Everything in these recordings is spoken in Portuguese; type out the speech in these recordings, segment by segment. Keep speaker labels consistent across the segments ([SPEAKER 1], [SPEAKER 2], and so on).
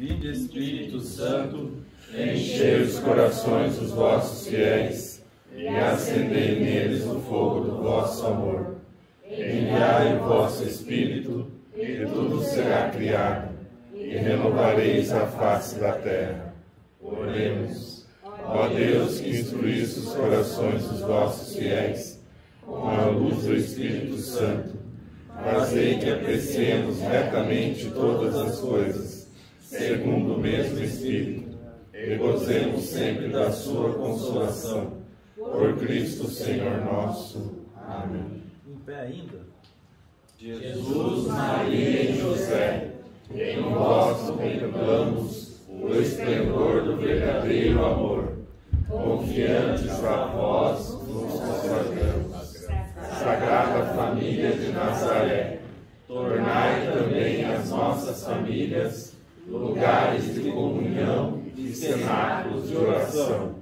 [SPEAKER 1] Vinde, Espírito Santo,
[SPEAKER 2] enchei os corações dos vossos fiéis e acendei neles o fogo do vosso amor. Enviai o vosso Espírito, e tudo será criado, e renovareis a face da terra. Oremos. Ó Deus, que instruísse os corações dos vossos fiéis com a luz do Espírito Santo, fazei que apreciemos retamente todas as coisas, segundo o mesmo Espírito, e gozemos sempre da sua consolação. Por Cristo Senhor nosso. Amém.
[SPEAKER 1] Em pé ainda.
[SPEAKER 2] Jesus, Maria e José, em vós contemplamos o esplendor do verdadeiro amor. Confiantes a vós nos consagramos. Sagrada Família de Nazaré, tornai também as nossas famílias lugares de comunhão e cenáculos de oração,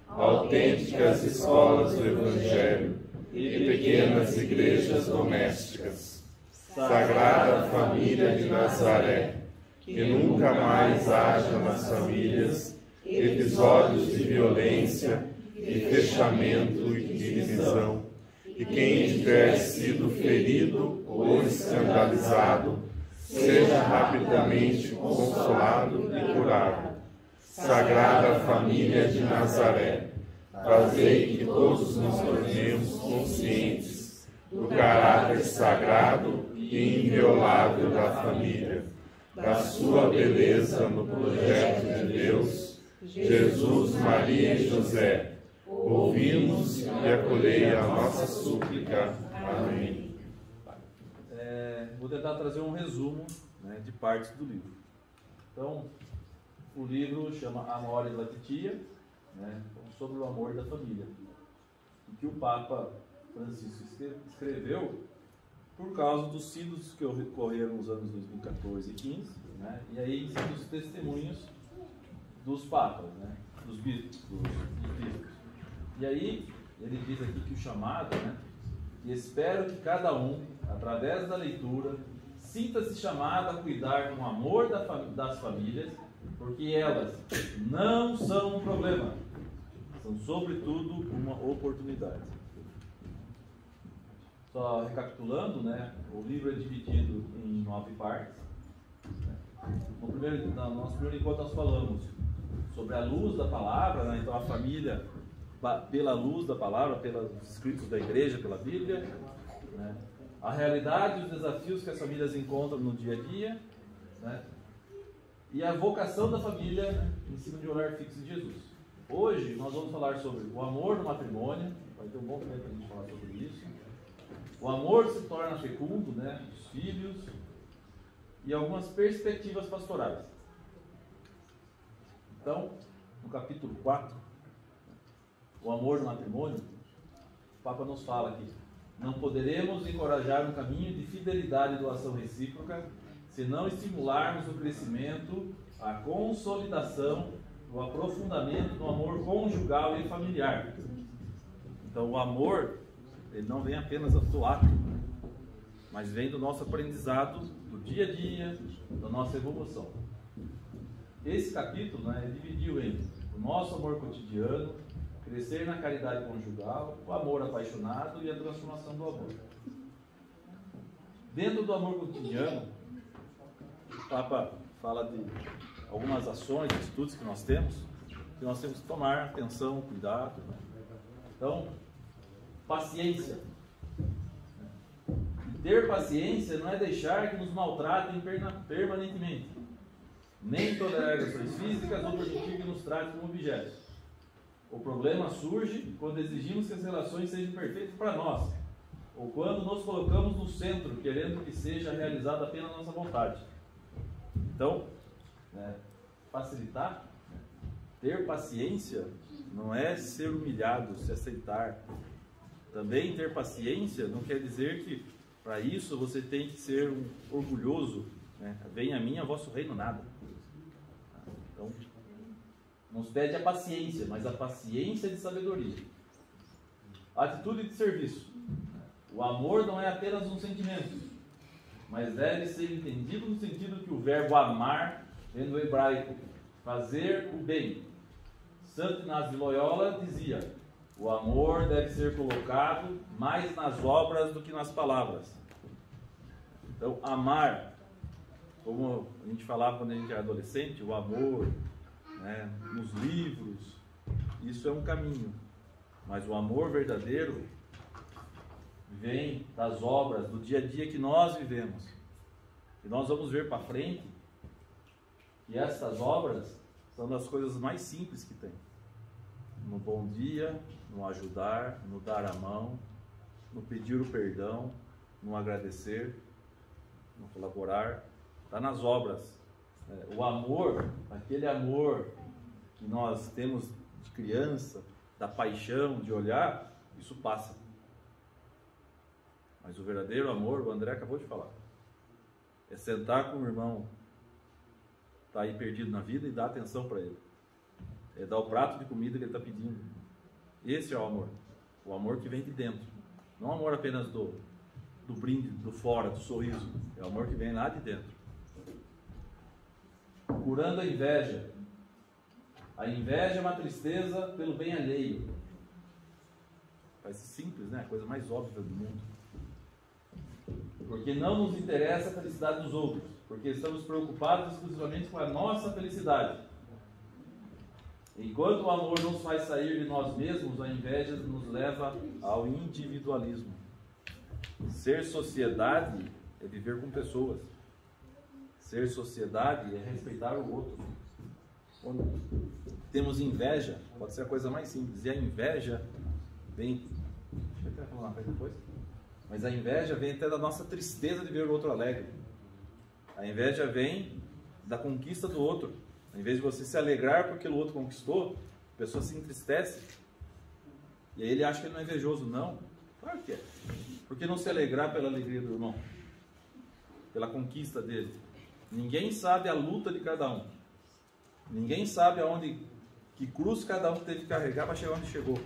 [SPEAKER 2] autênticas escolas do Evangelho e pequenas igrejas domésticas. Sagrada Família de Nazaré, que nunca mais haja nas famílias episódios de violência, de fechamento e divisão, e quem tiver sido ferido ou escandalizado, seja rapidamente consolado e curado. Sagrada Família de Nazaré, fazei que todos nos tornemos conscientes do caráter sagrado e inviolável da família, da sua beleza no projeto de Deus. Jesus, Maria e José, ouvimos e acolhei a nossa súplica. Amém.
[SPEAKER 1] Vou tentar trazer um resumo, né, de partes do livro. Então, o livro chama Amoris Laetitia, né, sobre o amor da família, e que o Papa Francisco escreveu por causa dos sínodos que ocorreram nos anos 2014 e 15, né, e aí são os testemunhos dos papas, né, dos bispos. E aí ele diz aqui que o chamado, né, e espero que cada um, através da leitura, sinta-se chamado a cuidar com amor das famílias, porque elas não são um problema, são sobretudo uma oportunidade. Só recapitulando, né, o livro é dividido em 9 partes. No nosso primeiro encontro nós falamos sobre a luz da palavra, né, então a família pela luz da palavra, pelos escritos da igreja, pela Bíblia, né, a realidade e os desafios que as famílias encontram no dia a dia, né, e a vocação da família, né, em cima de um olhar fixo em Jesus. Hoje nós vamos falar sobre o amor no matrimônio, vai ter um bom tempo para a gente falar sobre isso. O amor se torna fecundo, né, os filhos, e algumas perspectivas pastorais. Então, no capítulo 4, o amor no matrimônio, o Papa nos fala aqui: não poderemos encorajar um caminho de fidelidade e doação recíproca se não estimularmos o crescimento, a consolidação, o aprofundamento do amor conjugal e familiar. Então o amor, ele não vem apenas do ato, mas vem do nosso aprendizado, do dia a dia, da nossa evolução. Esse capítulo, né, dividiu em o nosso amor cotidiano, crescer na caridade conjugal, o amor apaixonado e a transformação do amor. Dentro do amor cotidiano, o Papa fala de algumas ações, atitudes que nós temos que tomar atenção, cuidado, né? Então, paciência. E ter paciência não é deixar que nos maltratem permanentemente, nem tolerar agressões físicas ou permitir que nos tratem como objetos. O problema surge quando exigimos que as relações sejam perfeitas para nós, ou quando nos colocamos no centro, querendo que seja realizada apenas a nossa vontade. Então, facilitar, ter paciência não é ser humilhado, se aceitar. Também ter paciência não quer dizer que para isso você tem que ser um orgulhoso, né? Venha a mim a vosso reino nada. Então, nos pede a paciência, mas a paciência de sabedoria. Atitude de serviço. O amor não é apenas um sentimento, mas deve ser entendido no sentido que o verbo amar vem do hebraico, fazer o bem. Santo Inácio de Loyola dizia: o amor deve ser colocado mais nas obras do que nas palavras. Então, amar, como a gente falava quando a gente era adolescente, o amor, né, nos livros, isso é um caminho. Mas o amor verdadeiro vem das obras, do dia a dia que nós vivemos. E nós vamos ver para frente que estas obras são das coisas mais simples que tem. No bom dia, no ajudar, no dar a mão, no pedir o perdão, no agradecer, no colaborar, está nas obras. O amor, aquele amor que nós temos de criança, da paixão, de olhar, isso passa. Mas o verdadeiro amor, o André acabou de falar, é sentar com o irmão, está aí perdido na vida, e dar atenção para ele. É dar o prato de comida que ele está pedindo. Esse é o amor que vem de dentro. Não o amor apenas do brinde, do fora, do sorriso. É o amor que vem lá de dentro. Curando a inveja. A inveja é uma tristeza pelo bem alheio. Parece simples, né? A coisa mais óbvia do mundo. Porque não nos interessa a felicidade dos outros. Porque estamos preocupados exclusivamente com a nossa felicidade. Enquanto o amor nos faz sair de nós mesmos, a inveja nos leva ao individualismo. Ser sociedade é viver com pessoas. Ser sociedade é respeitar o outro. Quando temos inveja, pode ser a coisa mais simples. E a inveja vem... Deixa eu falar uma coisa depois. Mas a inveja vem até da nossa tristeza de ver o outro alegre. A inveja vem da conquista do outro. Em vez de você se alegrar porque o outro conquistou, a pessoa se entristece. E aí ele acha que ele não é invejoso. Não, claro que é. Por que não se alegrar pela alegria do irmão? Pela conquista dele. Ninguém sabe a luta de cada um. Ninguém sabe aonde, que cruz cada um teve que carregar para chegar onde chegou.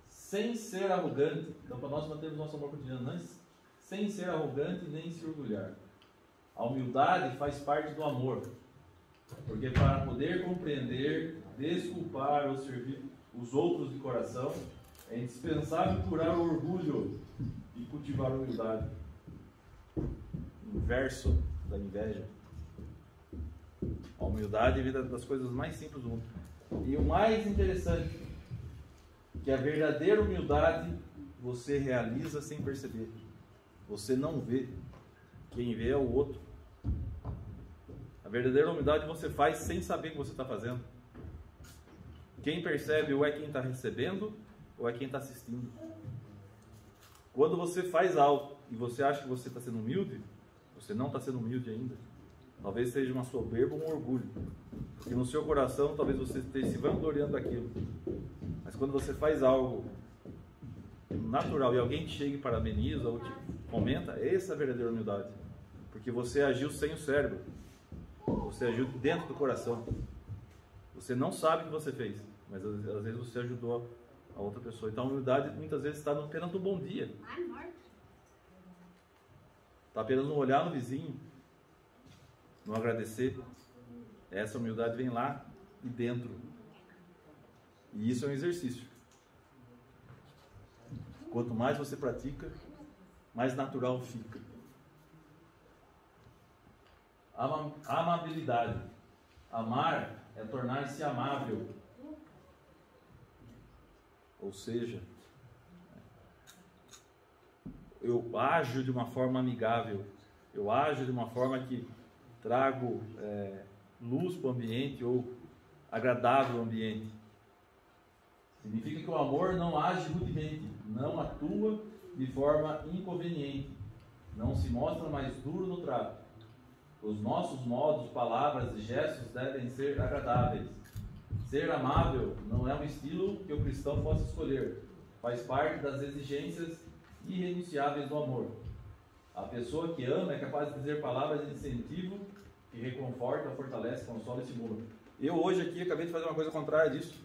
[SPEAKER 1] Sem ser arrogante. Então, para nós mantermos nosso amor cotidiano, sem ser arrogante nem se orgulhar. A humildade faz parte do amor. Porque para poder compreender, desculpar ou servir os outros de coração, é indispensável curar o orgulho e cultivar a humildade. Inverso da inveja. A humildade é uma das coisas mais simples do mundo. E o mais interessante, que a verdadeira humildade você realiza sem perceber. Você não vê. Quem vê é o outro. A verdadeira humildade você faz sem saber o que você está fazendo. Quem percebe ou é quem está recebendo ou é quem está assistindo. Quando você faz algo e você acha que você está sendo humilde, você não está sendo humilde ainda. Talvez seja uma soberba ou um orgulho. Porque no seu coração talvez você esteja se vangloriando daquilo. Mas quando você faz algo natural e alguém te chega e parabeniza ou te comenta, essa é a verdadeira humildade. Porque você agiu sem o cérebro. Você agiu dentro do coração. Você não sabe o que você fez, mas às vezes você ajudou a outra pessoa. Então a humildade muitas vezes está apenas no bom dia. Está apenas no olhar no vizinho, no agradecer. Essa humildade vem lá de dentro. E isso é um exercício. Quanto mais você pratica, mais natural fica. Amabilidade. Amar é tornar-se amável. Ou seja, eu ajo de uma forma amigável. Eu ajo de uma forma que trago luz para o ambiente ou agradável ao ambiente. Significa que o amor não age rudemente, não atua de forma inconveniente, não se mostra mais duro no trato. Os nossos modos, palavras e gestos devem ser agradáveis. Ser amável não é um estilo que o cristão possa escolher. Faz parte das exigências irrenunciáveis do amor. A pessoa que ama é capaz de dizer palavras de incentivo que reconfortam, fortalecem, consolam e estimulam. Eu hoje aqui acabei de fazer uma coisa contrária disso.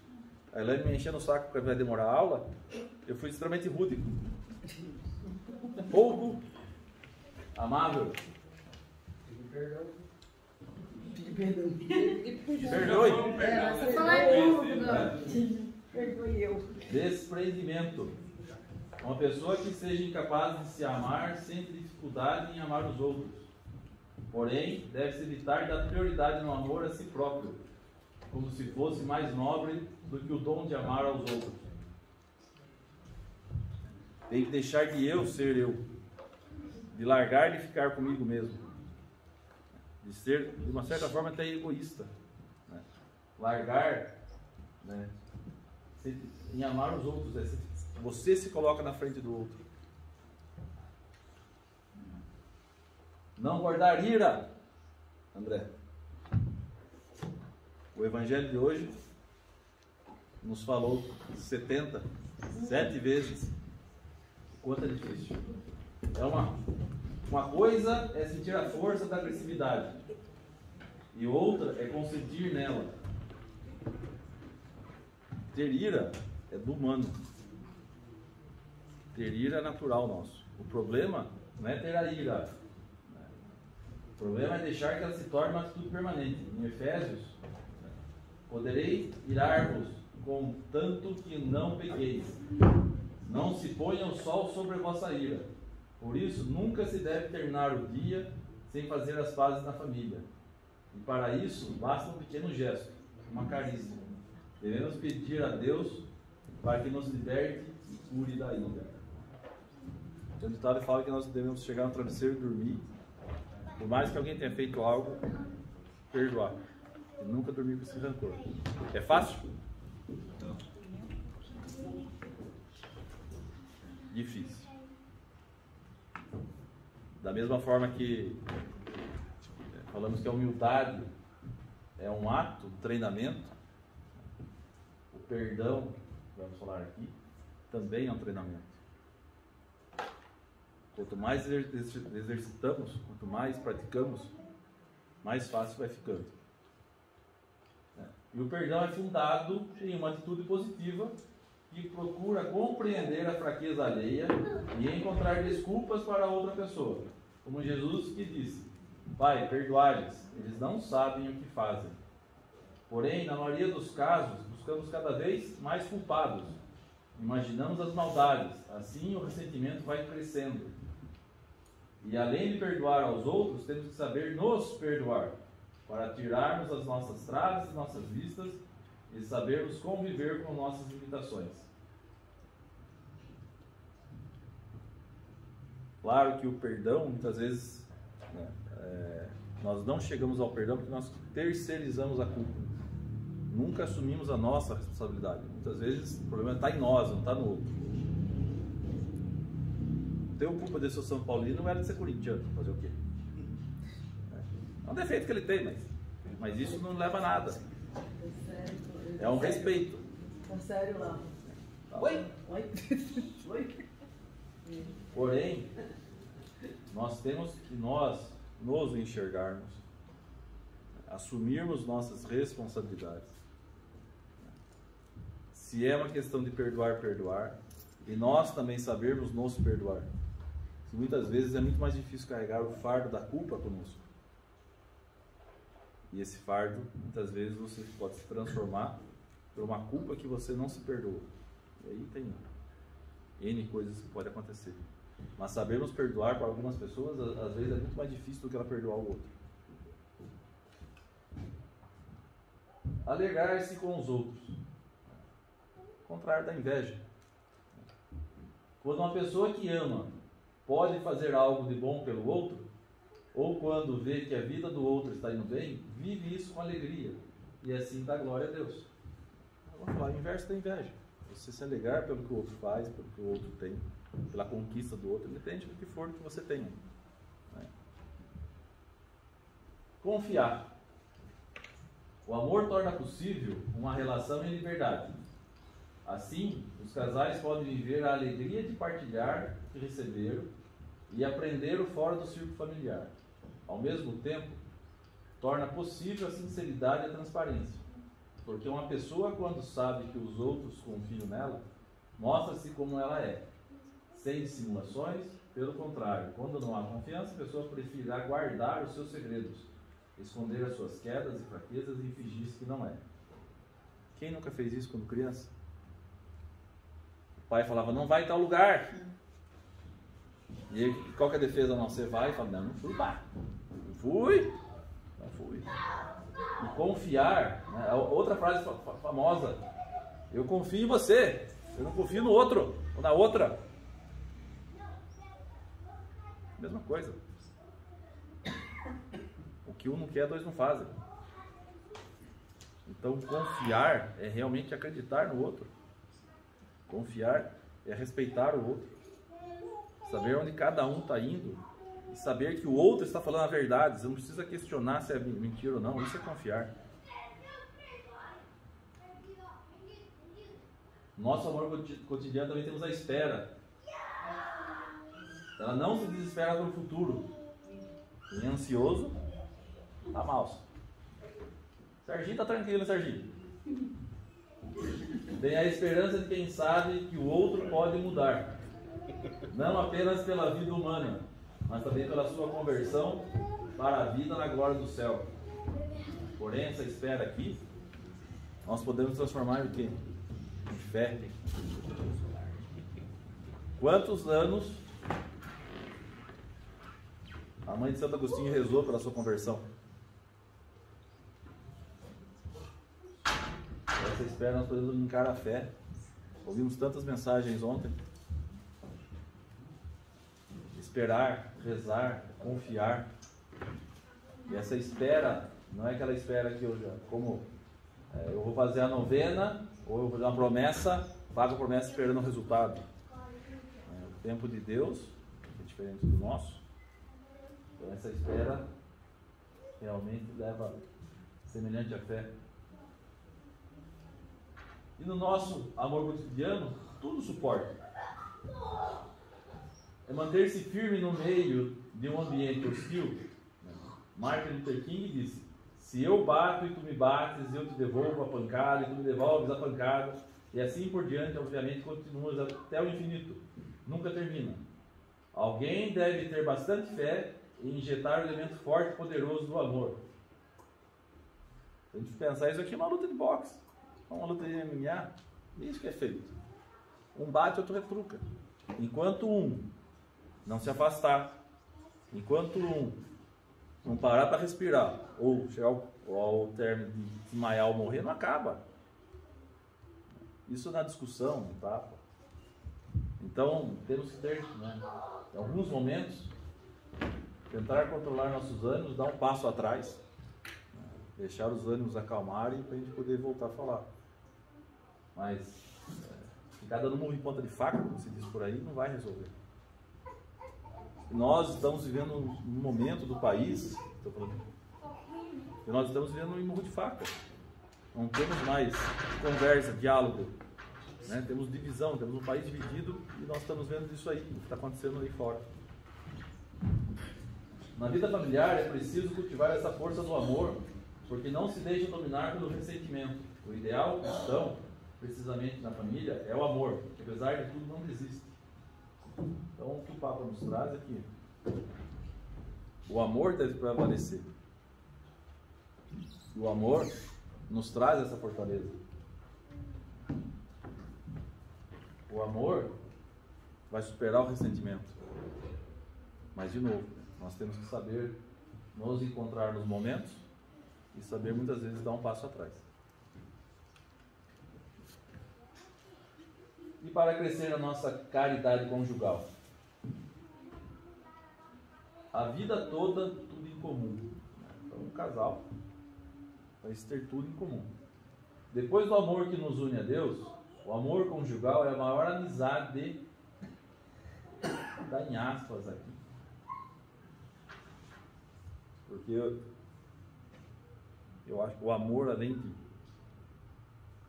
[SPEAKER 1] A Elaine me enchendo o saco porque vai demorar a aula. Eu fui extremamente rude. Pouco amável.
[SPEAKER 3] Perdão.
[SPEAKER 1] Perdoe.
[SPEAKER 4] Você falar tudo.
[SPEAKER 3] Perdoe eu.
[SPEAKER 1] Desprendimento. Uma pessoa que seja incapaz de se amar sente dificuldade em amar os outros. Porém, deve-se evitar dar prioridade no amor a si próprio, como se fosse mais nobre do que o dom de amar aos outros. Tem que deixar de eu ser eu, de largar de ficar comigo mesmo, de ser, de uma certa forma, até egoísta, né? Largar, né, em amar os outros, né? Você se coloca na frente do outro. Não guardar ira, André. O evangelho de hoje nos falou 7 vezes o quanto é difícil. É uma coisa é sentir a força da agressividade e outra é consentir nela. Ter ira é do humano. Ter ira é natural nosso. O problema não é ter a ira. O problema é deixar que ela se torne uma atitude permanente. Em Efésios, poderei irar-vos, contanto que não pequeis. Não se ponha o sol sobre a vossa ira. Por isso, nunca se deve terminar o dia sem fazer as pazes na família. E para isso, basta um pequeno gesto, uma carícia. Devemos pedir a Deus para que nos liberte e cure da ira. O ditado fala que nós devemos chegar no travesseiro e dormir, por mais que alguém tenha feito algo, perdoar. E nunca dormir com esse rancor. É fácil? Não. Difícil. Da mesma forma que falamos que a humildade é um ato, um treinamento, o perdão, vamos falar aqui, também é um treinamento. Quanto mais exercitamos, quanto mais praticamos, mais fácil vai ficando. E o perdão é fundado em uma atitude positiva que procura compreender a fraqueza alheia e encontrar desculpas para outra pessoa. Como Jesus que disse: Pai, perdoai-lhes, eles não sabem o que fazem. Porém, na maioria dos casos, buscamos cada vez mais culpados. Imaginamos as maldades, assim o ressentimento vai crescendo. E além de perdoar aos outros, temos que saber nos perdoar, para tirarmos as nossas traves e nossas vistas e sabermos conviver com nossas limitações. Claro que o perdão, muitas vezes, nós não chegamos ao perdão porque nós terceirizamos a culpa. Nunca assumimos a nossa responsabilidade. Muitas vezes o problema está em nós, não está no outro. Tenho culpa de ser São Paulino, não era de ser corintiano. Fazer o quê? É um defeito que ele tem, mas isso não leva a nada. É um respeito.
[SPEAKER 3] Tá sério lá.
[SPEAKER 1] Oi?
[SPEAKER 3] Oi?
[SPEAKER 1] Porém, nós temos que nos enxergarmos, assumirmos nossas responsabilidades. Se é uma questão de perdoar, e nós também sabermos nos perdoar. Que muitas vezes é muito mais difícil carregar o fardo da culpa conosco. E esse fardo, muitas vezes, você pode se transformar por uma culpa que você não se perdoa. E aí tem N coisas que podem acontecer. Mas sabermos perdoar para algumas pessoas, às vezes, é muito mais difícil do que ela perdoar o outro. Alegrar-se com os outros. Contrário da inveja. Quando uma pessoa que ama pode fazer algo de bom pelo outro, ou quando vê que a vida do outro está indo bem, vive isso com alegria, e assim dá glória a Deus. Vamos falar, o inverso da inveja. Você se alegrar pelo que o outro faz, pelo que o outro tem, pela conquista do outro, independente do que for que você tenha. Né? Confiar. O amor torna possível uma relação em liberdade. Assim, os casais podem viver a alegria de partilhar o que receberam e aprenderam fora do círculo familiar. Ao mesmo tempo, torna possível a sinceridade e a transparência. Porque uma pessoa, quando sabe que os outros confiam nela, mostra-se como ela é, sem dissimulações Pelo contrário, quando não há confiança, a pessoa preferirá guardar os seus segredos, esconder as suas quedas e fraquezas e fingir que não é. Quem nunca fez isso quando criança? O pai falava, não vai em tal lugar. E aí, qual que é a defesa? Não, você vai e fala, não fui, pá. Não fui. E confiar, né? Outra frase famosa, eu confio em você, eu não confio no outro, ou na outra. Mesma coisa. O que um não quer, dois não fazem. Então, confiar é realmente acreditar no outro. Confiar é respeitar o outro. Saber onde cada um está indo. E saber que o outro está falando a verdade. Você não precisa questionar se é mentira ou não. Isso é confiar. Nosso amor cotidiano também temos a espera. Ela não se desespera pelo futuro. Quem é ansioso, tá mal. Serginho tá tranquilo, Serginho. Tem a esperança de quem sabe que o outro pode mudar. Não apenas pela vida humana, mas também pela sua conversão para a vida na glória do céu. Porém, essa espera aqui, nós podemos transformar em quê? Em fé. Quantos anos a mãe de Santo Agostinho rezou pela sua conversão? Essa espera nós podemos linkar a fé. Ouvimos tantas mensagens ontem. Esperar, rezar, confiar. E essa espera não é aquela espera que eu vou fazer a novena, ou eu vou fazer uma promessa, faço a promessa esperando o resultado. O tempo de Deus é diferente do nosso. Então essa espera realmente leva semelhante à fé. E no nosso amor cotidiano, tudo suporta. É manter-se firme no meio de um ambiente hostil. Martin Luther King disse, se eu bato e tu me bates, eu te devolvo a pancada e tu me devolves a pancada. E assim por diante, obviamente, continuamos até o infinito. Nunca termina. Alguém deve ter bastante fé e injetar o elemento forte e poderoso do amor. Se a gente pensar, isso aqui é uma luta de boxe. Uma luta de MMA. Isso que é feito. Um bate, outro retruca. Enquanto um não se afastar, enquanto um não parar para respirar, ou chegar ao término de desmaiar ou morrer, não acaba. Isso na discussão, no tapa. Então, temos que ter, em alguns momentos, tentar controlar nossos ânimos, dar um passo atrás, deixar os ânimos acalmarem para a gente poder voltar a falar. Mas ficar dando murro em ponta de faca, como se diz por aí, não vai resolver. Nós estamos vivendo um momento do país, que nós estamos vivendo um murro de faca. Não temos mais conversa, diálogo, temos divisão, temos um país dividido e nós estamos vendo isso aí, o que está acontecendo aí fora. Na vida familiar é preciso cultivar essa força do amor, porque não se deixa dominar pelo ressentimento. O ideal cristão, precisamente na família, é o amor, que apesar de tudo não desiste. Então o que o Papa nos traz é que o amor deve prevalecer. O amor nos traz essa fortaleza. O amor vai superar o ressentimento. Mas de novo, nós temos que saber nos encontrar nos momentos e saber muitas vezes dar um passo atrás. E para crescer na nossa caridade conjugal? A vida toda, tudo em comum. Então, um casal vai ter tudo em comum. Depois do amor que nos une a Deus, o amor conjugal é a maior amizade, dá em aspas aqui. Porque eu acho que o amor,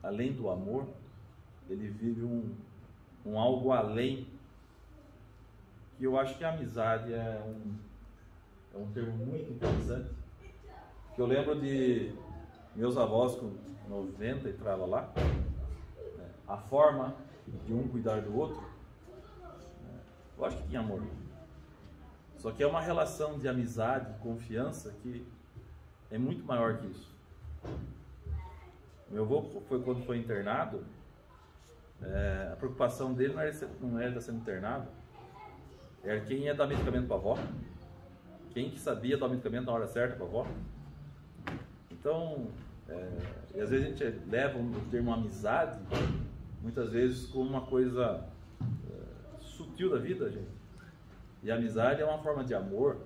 [SPEAKER 1] além do amor, ele vive um algo além, que eu acho que a amizade é um termo muito interessante, que eu lembro de meus avós com 90 e tralalá, a forma de um cuidar do outro, eu acho que tinha amor, Só que é uma relação de amizade, confiança, que é muito maior que isso. Meu avô, quando foi internado, a preocupação dele não era estar sendo internado, era quem ia dar medicamento para a avó, quem que sabia dar medicamento na hora certa para a avó. Então, e às vezes a gente leva o termo amizade, muitas vezes, como uma coisa sutil da vida, gente. E a amizade é uma forma de amor.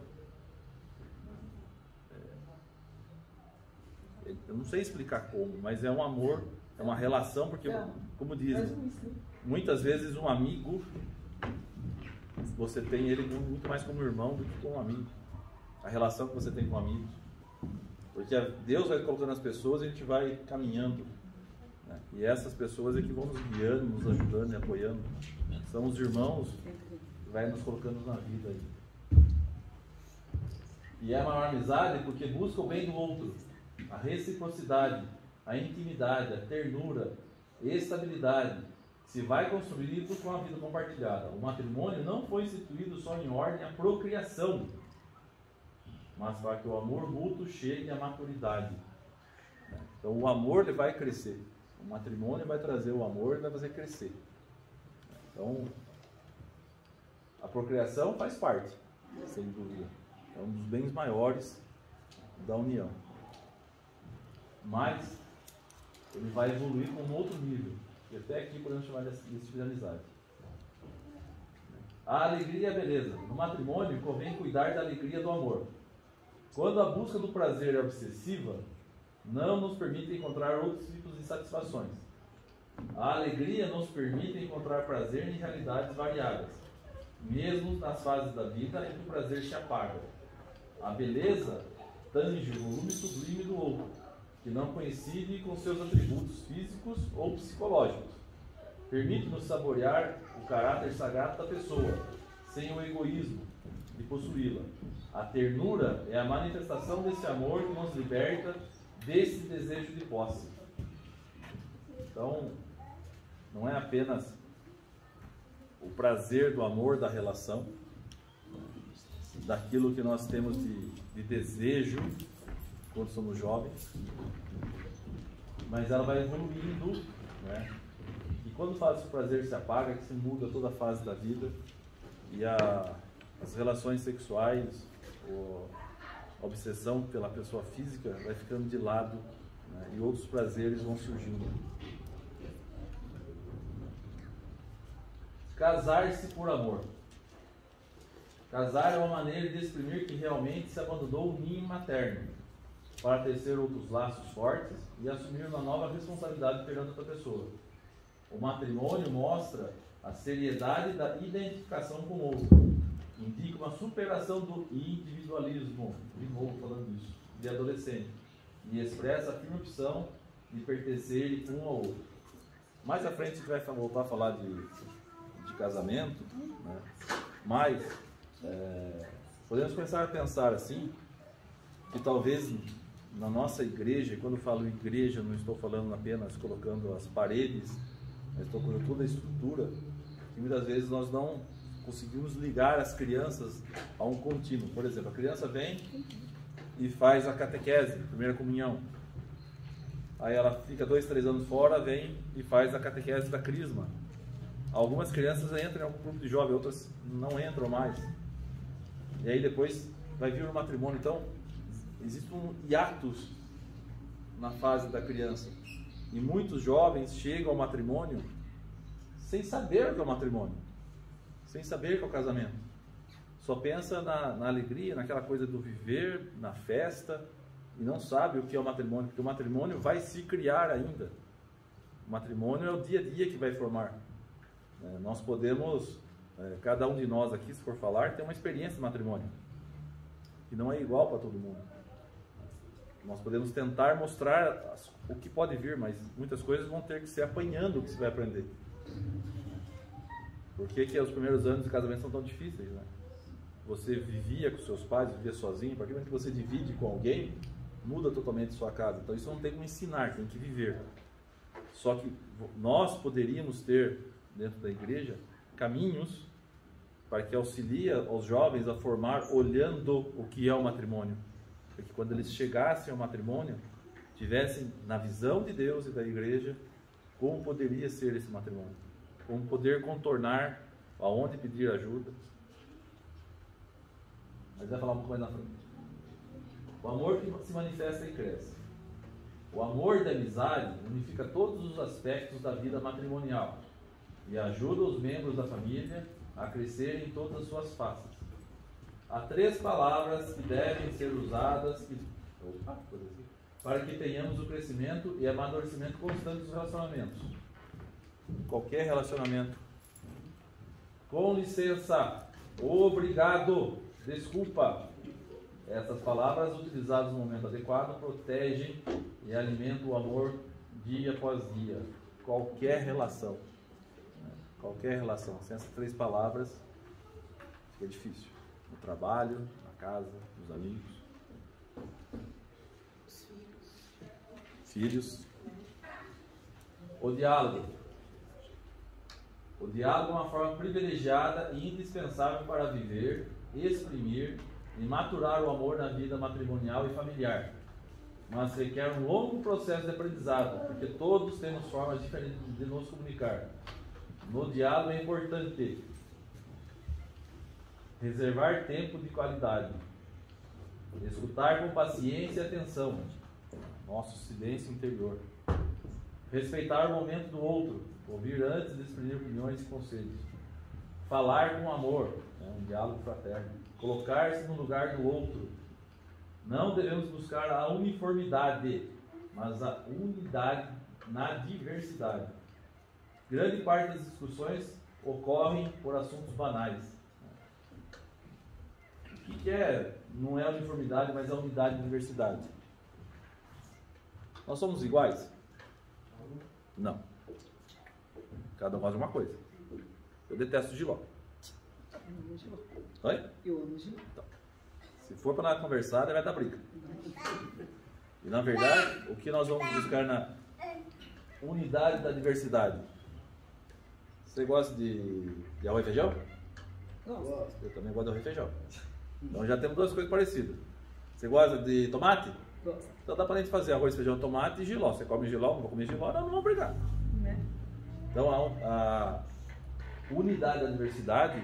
[SPEAKER 1] Eu não sei explicar como, mas é um amor, é uma relação, porque, como dizem, muitas vezes um amigo, você tem ele muito mais como irmão do que como amigo. A relação que você tem com amigos. Porque Deus vai colocando as pessoas e a gente vai caminhando, né? E essas pessoas é que vão nos guiando, nos ajudando e apoiando. São os irmãos que vai nos colocando na vida aí. E é a maior amizade porque busca o bem do outro, a reciprocidade, a intimidade, a ternura, a estabilidade, se vai construído com a vida compartilhada. O matrimônio não foi instituído só em ordem à procriação, mas para que o amor mútuo chegue à maturidade. Então o amor ele vai crescer. O matrimônio vai trazer o amor e vai fazer crescer. Então a procriação faz parte, sem dúvida. É um dos bens maiores da união. Mas ele vai evoluir com um outro nível. E até aqui podemos chamar desse tipo de amizade. A alegria e a beleza. No matrimônio convém cuidar da alegria do amor. Quando a busca do prazer é obsessiva, não nos permite encontrar outros tipos de satisfações. A alegria nos permite encontrar prazer em realidades variadas, mesmo nas fases da vida em que o prazer se apaga. A beleza tange o volume sublime do outro, que não coincide com seus atributos físicos ou psicológicos. Permite-nos saborear o caráter sagrado da pessoa, sem o egoísmo de possuí-la. A ternura é a manifestação desse amor que nos liberta desse desejo de posse. Então, não é apenas o prazer do amor, da relação, daquilo que nós temos de desejo quando somos jovens, mas ela vai evoluindo, né? E quando fala que o prazer se apaga, que se muda toda a fase da vida e as relações sexuais, a obsessão pela pessoa física vai ficando de lado, né? E outros prazeres vão surgindo. Casar-se por amor. Casar é uma maneira de exprimir que realmente se abandonou o ninho materno para tecer outros laços fortes e assumir uma nova responsabilidade perante outra pessoa. O matrimônio mostra a seriedade da identificação com o outro. Indica uma superação do individualismo, de novo falando isso, de adolescente, e expressa a firme opção de pertencer um ao outro. Mais à frente a gente vai voltar a falar de casamento, né? Mas podemos começar a pensar assim, que talvez na nossa igreja, e quando eu falo igreja, não estou falando apenas colocando as paredes, mas estou colocando toda a estrutura, que muitas vezes nós não conseguimos ligar as crianças a um contínuo. Por exemplo, a criança vem e faz a catequese, primeira comunhão. Aí ela fica 2, 3 anos fora, vem e faz a catequese da crisma. Algumas crianças entram em algum grupo de jovens, outras não entram mais. E aí depois vai vir o matrimônio. Então, existe um hiatus na fase da criança. E muitos jovens chegam ao matrimônio sem saber o que é o matrimônio, sem saber o que é o casamento. Só pensa na alegria, naquela coisa do viver, na festa, e não sabe o que é o matrimônio, porque o matrimônio vai se criar ainda. O matrimônio é o dia a dia que vai formar. Nós podemos, cada um de nós aqui, se for falar, tem uma experiência de matrimônio, que não é igual para todo mundo. Nós podemos tentar mostrar o que pode vir, mas muitas coisas vão ter que ser apanhando o que se vai aprender. Por que os primeiros anos de casamento são tão difíceis, né? Você vivia com seus pais, vivia sozinho, a partir do momento que você divide com alguém, muda totalmente sua casa. Então isso não tem como ensinar, tem que viver. Só que nós poderíamos ter, dentro da igreja, caminhos para que auxilie aos jovens a formar olhando o que é o matrimônio. Para que quando eles chegassem ao matrimônio, tivessem na visão de Deus e da igreja como poderia ser esse matrimônio, como poder contornar, aonde pedir ajuda. Mas vai falar um pouco mais na frente. O amor que se manifesta e cresce. O amor da amizade unifica todos os aspectos da vida matrimonial e ajuda os membros da família a crescerem em todas as suas faces. Há 3 palavras que devem ser usadas para que tenhamos o crescimento e amadurecimento constante dos relacionamentos. Qualquer relacionamento. Com licença, obrigado, desculpa. Essas palavras utilizadas no momento adequado protegem e alimentam o amor dia após dia. Qualquer relação. Qualquer relação. Sem essas 3 palavras, fica difícil. No trabalho, na casa, nos amigos. Filhos. O diálogo. O diálogo é uma forma privilegiada e indispensável para viver, exprimir e maturar o amor na vida matrimonial e familiar. Mas requer um longo processo de aprendizado, porque todos temos formas diferentes de nos comunicar. No diálogo é importante reservar tempo de qualidade, escutar com paciência e atenção, nosso silêncio interior, respeitar o momento do outro, ouvir antes de exprimir opiniões e conselhos, falar com amor, um diálogo fraterno, colocar-se no lugar do outro. Não devemos buscar a uniformidade, mas a unidade na diversidade. Grande parte das discussões ocorrem por assuntos banais. O que é? Não é a uniformidade, mas a unidade e diversidade. Nós somos iguais? Não. Cada um faz uma coisa. Eu detesto Giló. Oi?
[SPEAKER 3] Eu amo Giló.
[SPEAKER 1] Então, se for para nós conversar, vai dar briga. E na verdade, o que nós vamos buscar na unidade da diversidade? Você gosta de arroz e feijão?
[SPEAKER 3] Gosto.
[SPEAKER 1] Eu também gosto de arroz e feijão. Então já temos 2 coisas parecidas. Você gosta de tomate?
[SPEAKER 3] Gosto.
[SPEAKER 1] Então dá para a gente fazer arroz, feijão, tomate e jiló. Você come jiló, não vou comer jiló, não vamos brigar.
[SPEAKER 3] Né?
[SPEAKER 1] Então a unidade da diversidade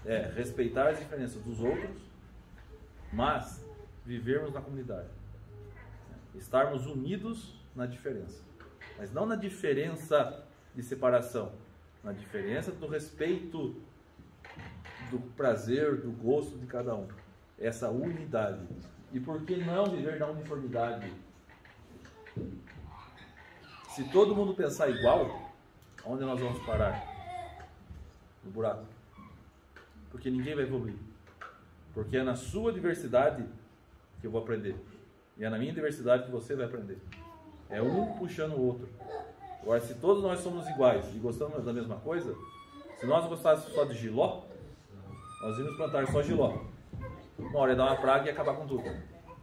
[SPEAKER 1] é respeitar as diferenças dos outros, mas vivermos na comunidade. Estarmos unidos na diferença. Mas não na diferença de separação, na diferença do respeito, do prazer, do gosto de cada um. Essa unidade. E por que não viver na uniformidade? Se todo mundo pensar igual, onde nós vamos parar? No buraco. Porque ninguém vai evoluir. Porque é na sua diversidade que eu vou aprender. E é na minha diversidade que você vai aprender. É um puxando o outro. Agora, se todos nós somos iguais e gostamos da mesma coisa, se nós gostássemos só de jiló, nós íamos plantar só jiló. Uma hora ia dar uma praga e ia acabar com tudo.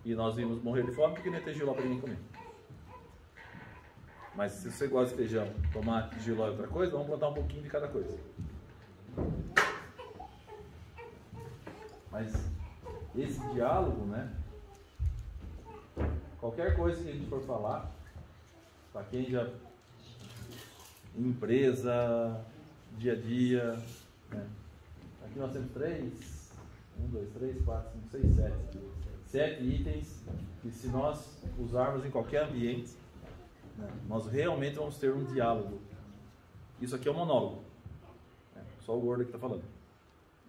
[SPEAKER 1] E nós íamos morrer de fome porque não ia ter jiló para ninguém comer. Mas se você gosta de feijão, tomate, jiló e outra coisa, vamos plantar um pouquinho de cada coisa. Mas esse diálogo, né? Qualquer coisa que a gente for falar, para quem já empresa, dia a dia, né? Aqui nós temos 7 itens que, se nós usarmos em qualquer ambiente, né, nós realmente vamos ter um diálogo. Isso aqui é um monólogo, né? Só o gordo que está falando.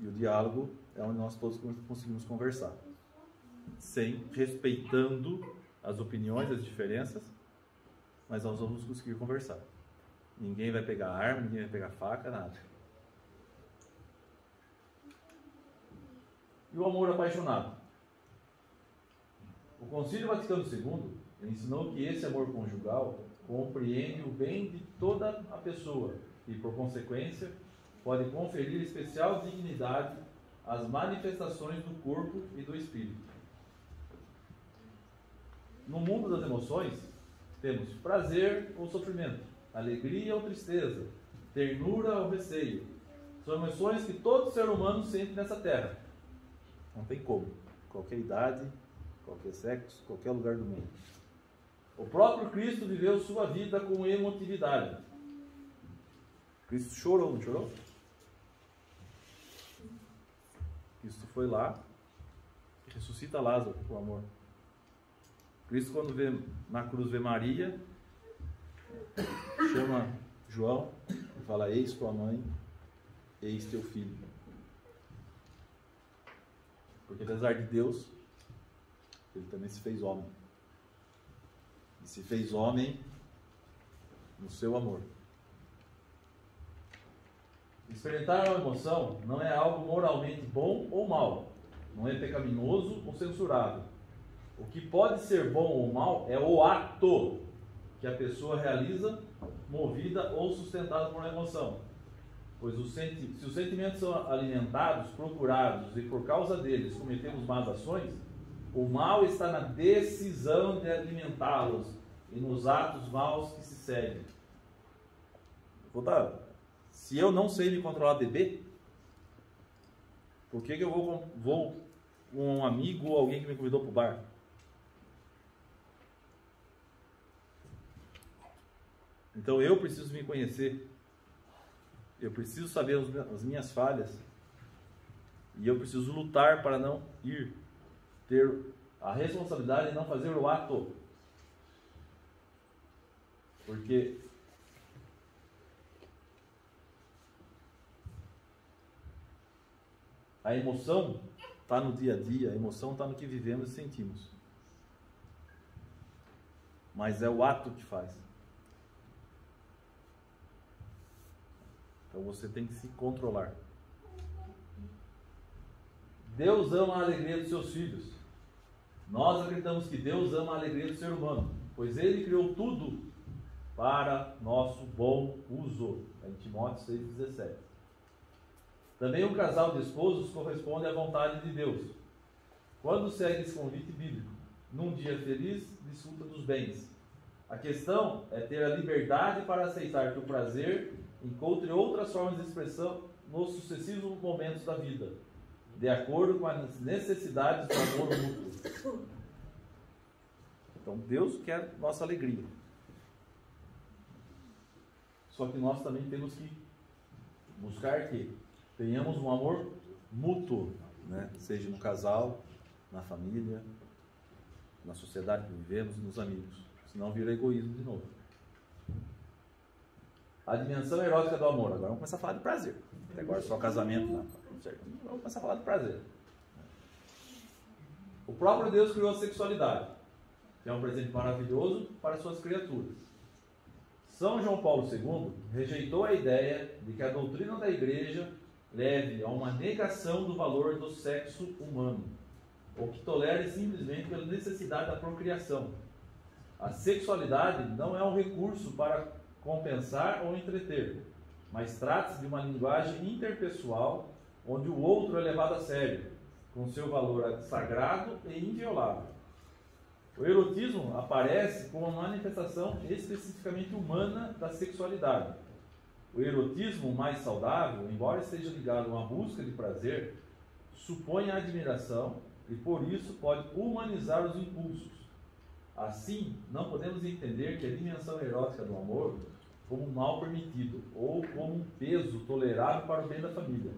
[SPEAKER 1] E o diálogo é onde nós todos conseguimos conversar, respeitando as opiniões, as diferenças, mas nós vamos conseguir conversar. Ninguém vai pegar arma, ninguém vai pegar faca, nada. E o amor apaixonado? O Concílio Vaticano II ensinou que esse amor conjugal compreende o bem de toda a pessoa e, por consequência, pode conferir especial dignidade às manifestações do corpo e do espírito. No mundo das emoções, temos prazer ou sofrimento, alegria ou tristeza, ternura ou receio, São emoções que todo ser humano sente nessa terra. Não tem como. Qualquer idade, qualquer sexo, qualquer lugar do mundo. O próprio Cristo viveu sua vida com emotividade. Cristo chorou, não chorou? Cristo foi lá e ressuscita Lázaro por amor. Cristo, quando vê na cruz, vê Maria, chama João e fala: eis tua mãe, eis teu filho. Porque apesar de Deus, ele também se fez homem. E se fez homem no seu amor. Experimentar uma emoção não é algo moralmente bom ou mal. Não é pecaminoso ou censurável. O que pode ser bom ou mal é o ato que a pessoa realiza, movida ou sustentada por uma emoção. Pois se os sentimentos são alimentados, procurados e por causa deles cometemos más ações, o mal está na decisão de alimentá-los e nos atos maus que se seguem. Se eu não sei me controlar beber, por que eu vou com um amigo ou alguém que me convidou para o bar? Então eu preciso me conhecer, eu preciso saber as minhas falhas e eu preciso lutar para não ter a responsabilidade de não fazer o ato. Porque a emoção está no dia a dia, a emoção está no que vivemos e sentimos. Mas é o ato que faz. Então você tem que se controlar. Deus ama a alegria dos seus filhos. Nós acreditamos que Deus ama a alegria do ser humano, pois Ele criou tudo para nosso bom uso. Em Timóteo 6,17. Também um casal de esposos corresponde à vontade de Deus. Quando segue esse convite bíblico, num dia feliz, desfruta dos bens. A questão é ter a liberdade para aceitar que o prazer encontre outras formas de expressão nos sucessivos momentos da vida, de acordo com as necessidades do amor mútuo. Então Deus quer nossa alegria. Só que nós também temos que buscar que tenhamos um amor mútuo, né? Seja no casal, na família, na sociedade que vivemos, nos amigos. Senão vira egoísmo de novo. A dimensão erótica do amor. Agora vamos começar a falar de prazer. Até agora só casamento, não. Vamos começar a falar de prazer. O próprio Deus criou a sexualidade, que é um presente maravilhoso para suas criaturas. São João Paulo II rejeitou a ideia de que a doutrina da Igreja leve a uma negação do valor do sexo humano, ou que tolere simplesmente pela necessidade da procriação. A sexualidade não é um recurso para compensar ou entreter, mas trata-se de uma linguagem interpessoal onde o outro é levado a sério, com seu valor sagrado e inviolável. O erotismo aparece como uma manifestação especificamente humana da sexualidade. O erotismo mais saudável, embora esteja ligado a uma busca de prazer, supõe a admiração e por isso pode humanizar os impulsos. Assim, não podemos entender que a dimensão erótica do amor como um mal permitido ou como um peso tolerável para o bem da família,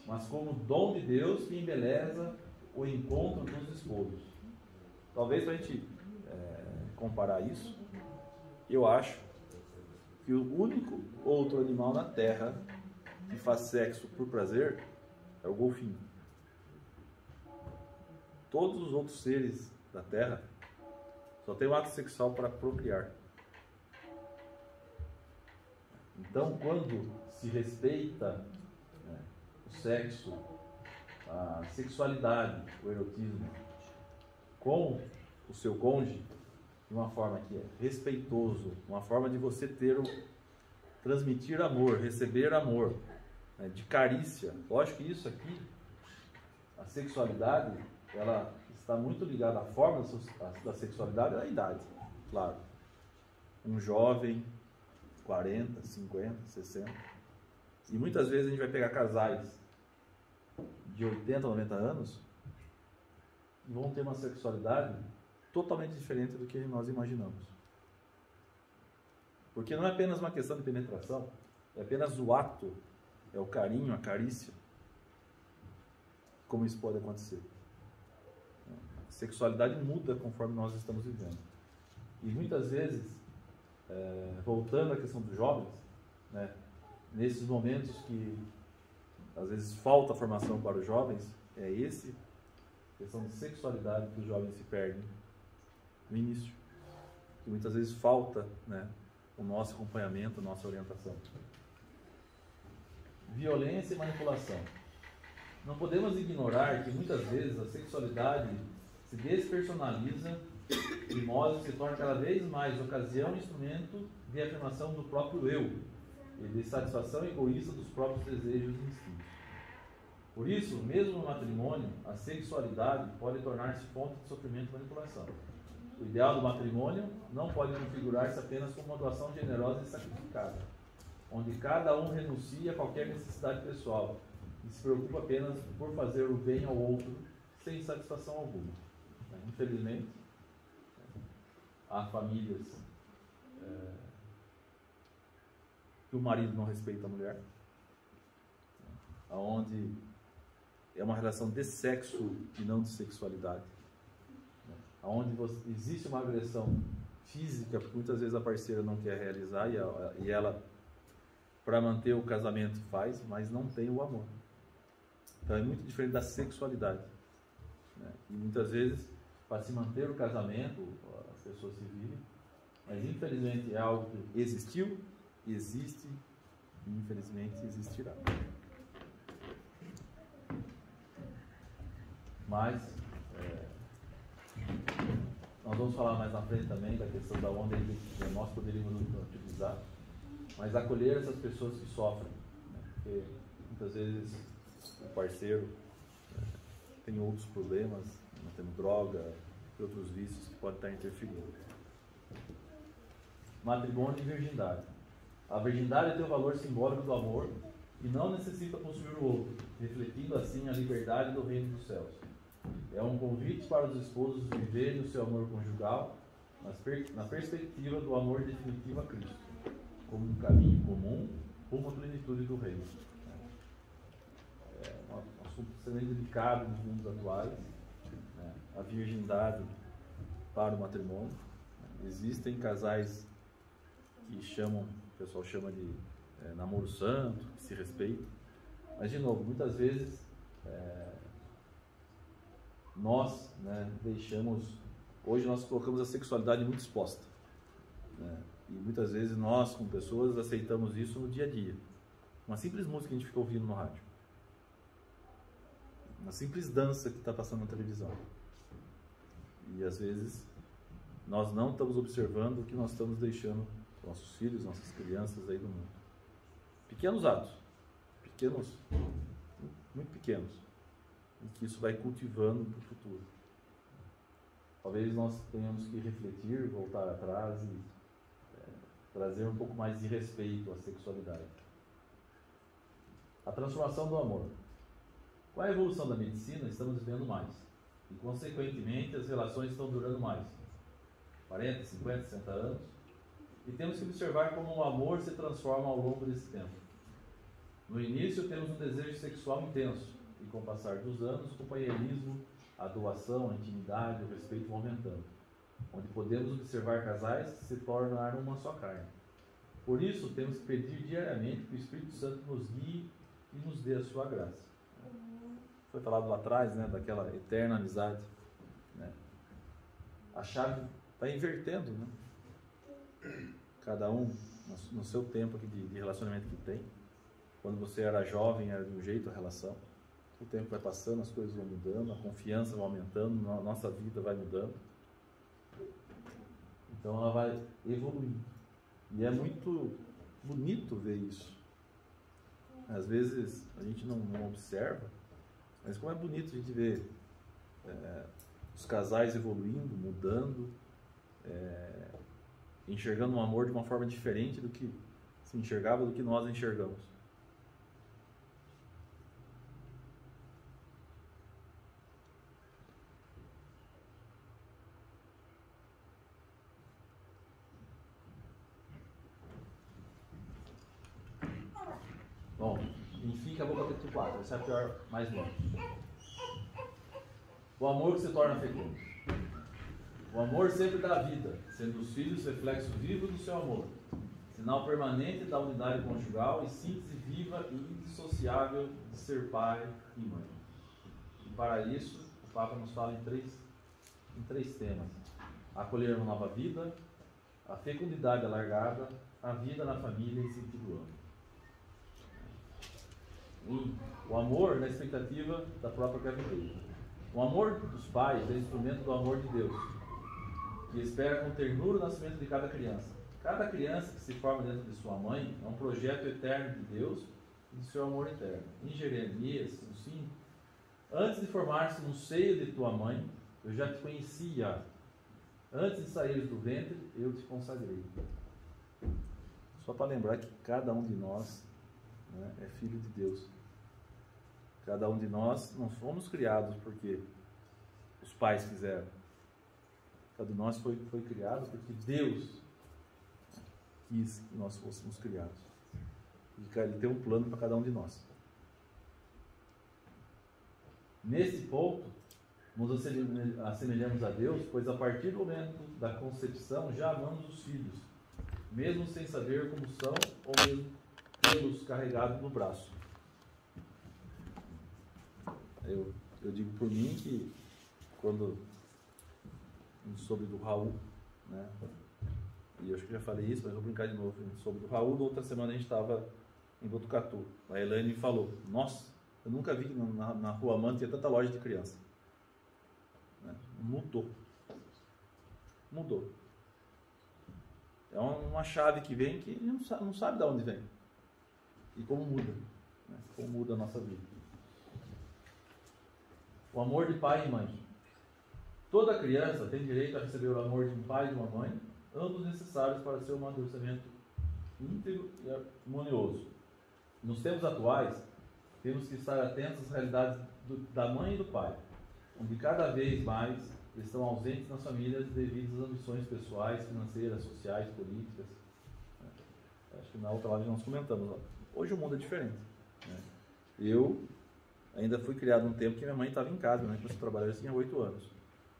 [SPEAKER 1] mas como dom de Deus que embeleza o encontro dos esposos. Talvez para a gente comparar isso, eu acho que o único outro animal na Terra que faz sexo por prazer é o golfinho. Todos os outros seres da Terra só tem um ato sexual para procriar. Então, quando se respeita o sexo, a sexualidade, o erotismo com o seu cônjuge, de uma forma que é respeitoso, uma forma de você transmitir amor, receber amor, né, de carícia. Lógico que isso aqui, a sexualidade, ela está muito ligada à forma da sexualidade e à idade, claro. Um jovem, 40, 50, 60, E muitas vezes a gente vai pegar casais de 80, 90 anos e vão ter uma sexualidade totalmente diferente do que nós imaginamos. Porque não é apenas uma questão de penetração, é apenas o ato, é o carinho, a carícia. Como isso pode acontecer? A sexualidade muda conforme nós estamos vivendo. E muitas vezes, voltando à questão dos jovens, né, nesses momentos que às vezes falta formação para os jovens, é esse questão de sexualidade que os jovens se perdem no início. Que muitas vezes falta, né, o nosso acompanhamento, a nossa orientação. Violência e manipulação. Não podemos ignorar que muitas vezes a sexualidade se despersonaliza de modo que se torna cada vez mais ocasião e instrumento de afirmação do próprio eu e de satisfação egoísta dos próprios desejos e instintos. Por isso, mesmo no matrimônio, a sexualidade pode tornar-se fonte de sofrimento e manipulação. O ideal do matrimônio não pode configurar-se apenas como uma doação generosa e sacrificada, onde cada um renuncia a qualquer necessidade pessoal e se preocupa apenas por fazer o bem ao outro sem satisfação alguma. Infelizmente, há famílias que o marido não respeita a mulher, onde é uma relação de sexo e não de sexualidade, onde existe uma agressão física, porque muitas vezes a parceira não quer realizar e ela, para manter o casamento, faz, mas não tem o amor. Então é muito diferente da sexualidade, né? E muitas vezes, para se manter o casamento, as pessoas se vivem, mas infelizmente é algo que existiu, existe e infelizmente existirá. Mas nós vamos falar mais na frente também da questão da onde nós poderíamos utilizar, mas acolher essas pessoas que sofrem, né? Porque muitas vezes o parceiro tem outros problemas, tendo droga e outros vícios que podem estar interferindo. Matrimônio e virgindade. A virgindade tem o valor simbólico do amor e não necessita possuir o outro, refletindo assim a liberdade do reino dos céus. É um convite para os esposos viverem o seu amor conjugal na perspectiva do amor definitivo a Cristo, como um caminho comum rumo à plenitude do reino. É um assunto extremamente delicado nos mundos atuais, né? A virgindade para o matrimônio. Existem casais que o pessoal chama de namoro santo, que se respeita, mas de novo, muitas vezes nós, né, hoje nós colocamos a sexualidade muito exposta, né? E muitas vezes nós, como pessoas, aceitamos isso no dia a dia. Uma simples música que a gente fica ouvindo no rádio, uma simples dança que está passando na televisão, e às vezes nós não estamos observando o que nós estamos deixando nossos filhos, nossas crianças aí do mundo. Pequenos atos, muito pequenos, e que isso vai cultivando para o futuro. Talvez nós tenhamos que refletir, voltar atrás e trazer um pouco mais de respeito à sexualidade. A transformação do amor. Com a evolução da medicina, estamos vivendo mais e, consequentemente, as relações estão durando mais, 40, 50, 60 anos, e temos que observar como o amor se transforma ao longo desse tempo. No início, temos um desejo sexual intenso, e com o passar dos anos, o companheirismo, a doação, a intimidade, o respeito vão aumentando, onde podemos observar casais que se tornaram uma só carne. Por isso, temos que pedir diariamente que o Espírito Santo nos guie e nos dê a sua graça. Foi falado lá atrás, né, daquela eterna amizade, né? A chave está invertendo, né? Cada um no seu tempo aqui de relacionamento que tem. Quando você era jovem era de um jeito a relação, o tempo vai passando, as coisas vão mudando, a confiança vai aumentando, a nossa vida vai mudando, então ela vai evoluindo, e é muito bonito ver isso. Às vezes a gente não observa, mas como é bonito a gente ver os casais evoluindo, mudando, enxergando o amor de uma forma diferente do que se enxergava, do que nós enxergamos. Bom, enfim, acabou o capítulo 4. Essa é a pior, mais longa. O amor que se torna fecundo. O amor sempre dá vida, sendo os filhos reflexo vivo do seu amor, sinal permanente da unidade conjugal e síntese viva e indissociável de ser pai e mãe. E para isso, o Papa nos fala em três temas: acolher uma nova vida, a fecundidade alargada, a vida na família e sentido amplo. O amor na expectativa da própria gravidez. O amor dos pais é instrumento do amor de Deus, que espera com ternura o nascimento de cada criança. Cada criança que se forma dentro de sua mãe é um projeto eterno de Deus e de seu amor eterno. Em Jeremias 5, antes de formar-se no seio de tua mãe, eu já te conhecia. Antes de saíres do ventre, eu te consagrei. Só para lembrar que cada um de nós, né, é filho de Deus. Cada um de nós não fomos criados porque os pais quiseram. Cada um de nós foi criado porque Deus quis que nós fôssemos criados. E Ele tem um plano para cada um de nós. Nesse ponto, nos assemelhamos a Deus, pois a partir do momento da concepção já amamos os filhos, mesmo sem saber como são ou mesmo tê-los carregados no braço. Eu digo por mim que quando soube do Raul, né, e eu acho que já falei isso, mas vou brincar de novo, soube do Raul, na outra semana a gente estava em Botucatu, a Elaine falou: nossa, eu nunca vi que na Rua Manta tinha tanta loja de criança. Né? Mudou. É uma chave que vem que não sabe de onde vem e como muda, né? Como muda a nossa vida. O amor de pai e mãe. Toda criança tem direito a receber o amor de um pai e de uma mãe, ambos necessários para seu amadurecimento íntegro e harmonioso. Nos tempos atuais, temos que estar atentos às realidades da mãe e do pai, onde cada vez mais estão ausentes nas famílias devido às ambições pessoais, financeiras, sociais, políticas. Acho que na outra live nós comentamos. Hoje o mundo é diferente. Eu ainda fui criado num tempo que minha mãe estava em casa, né? Quando eu trabalhava, eu tinha 8 anos.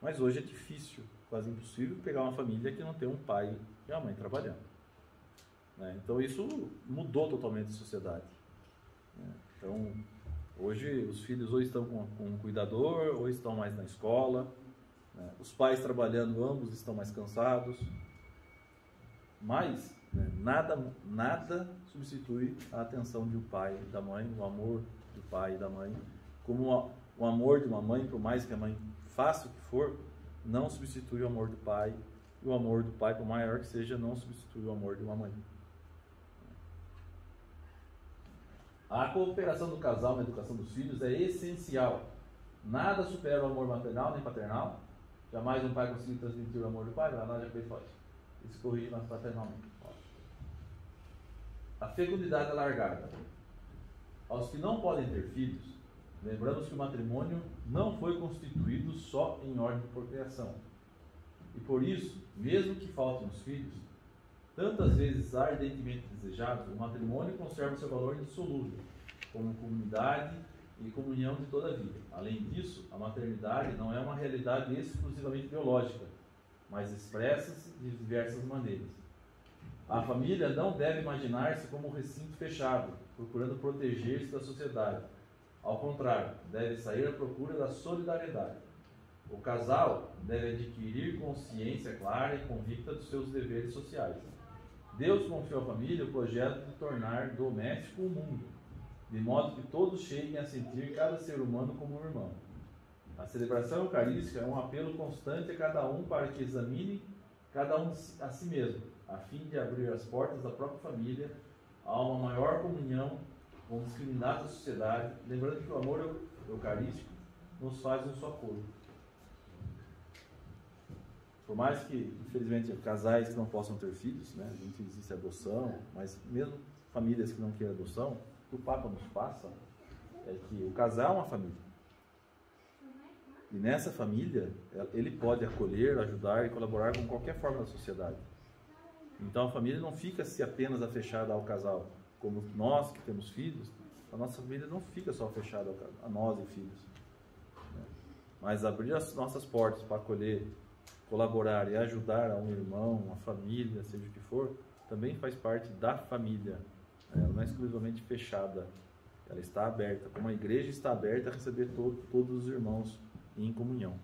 [SPEAKER 1] Mas hoje é difícil, quase impossível, pegar uma família que não tem um pai e uma mãe trabalhando. Então isso mudou totalmente a sociedade. Então, hoje os filhos ou estão com um cuidador, ou estão mais na escola. Os pais trabalhando, ambos estão mais cansados. Mas nada substitui a atenção de um pai e da mãe, o amor do pai e da mãe. Como o amor de uma mãe, por mais que a mãe faça o que for, não substitui o amor do pai. E o amor do pai, por maior que seja, não substitui o amor de uma mãe. A cooperação do casal na educação dos filhos é essencial. Nada supera o amor maternal nem paternal. Jamais um pai conseguiu transmitir o amor do pai, nada já fez pode. Isso corrige mais paternalmente. A fecundidade alargada. Aos que não podem ter filhos, lembramos que o matrimônio não foi constituído só em ordem de procriação. E por isso, mesmo que faltem os filhos, tantas vezes ardentemente desejados, o matrimônio conserva seu valor indissolúvel, como comunidade e comunhão de toda a vida. Além disso, a maternidade não é uma realidade exclusivamente biológica, mas expressa-se de diversas maneiras. A família não deve imaginar-se como um recinto fechado, procurando proteger-se da sociedade. Ao contrário, deve sair à procura da solidariedade. O casal deve adquirir consciência clara e convicta dos seus deveres sociais. Deus confiou à família o projeto de tornar doméstico o mundo, de modo que todos cheguem a sentir cada ser humano como um irmão. A celebração eucarística é um apelo constante a cada um para que examine cada um a si mesmo, a fim de abrir as portas da própria família a uma maior comunhão com os discriminados da sociedade, lembrando que o amor eucarístico nos faz um só corpo. Por mais que, infelizmente, casais que não possam ter filhos, né, a gente existe adoção, mas mesmo famílias que não querem adoção, o que o Papa nos passa é que o casal é uma família. E nessa família, ele pode acolher, ajudar e colaborar com qualquer forma da sociedade. Então a família não fica-se apenas afechada ao casal, como nós que temos filhos, a nossa família não fica só fechada a nós e filhos, né? Mas abrir as nossas portas para acolher, colaborar e ajudar a um irmão, uma família, seja o que for, também faz parte da família. Ela não é exclusivamente fechada, ela está aberta, como a igreja está aberta a receber todos os irmãos em comunhão.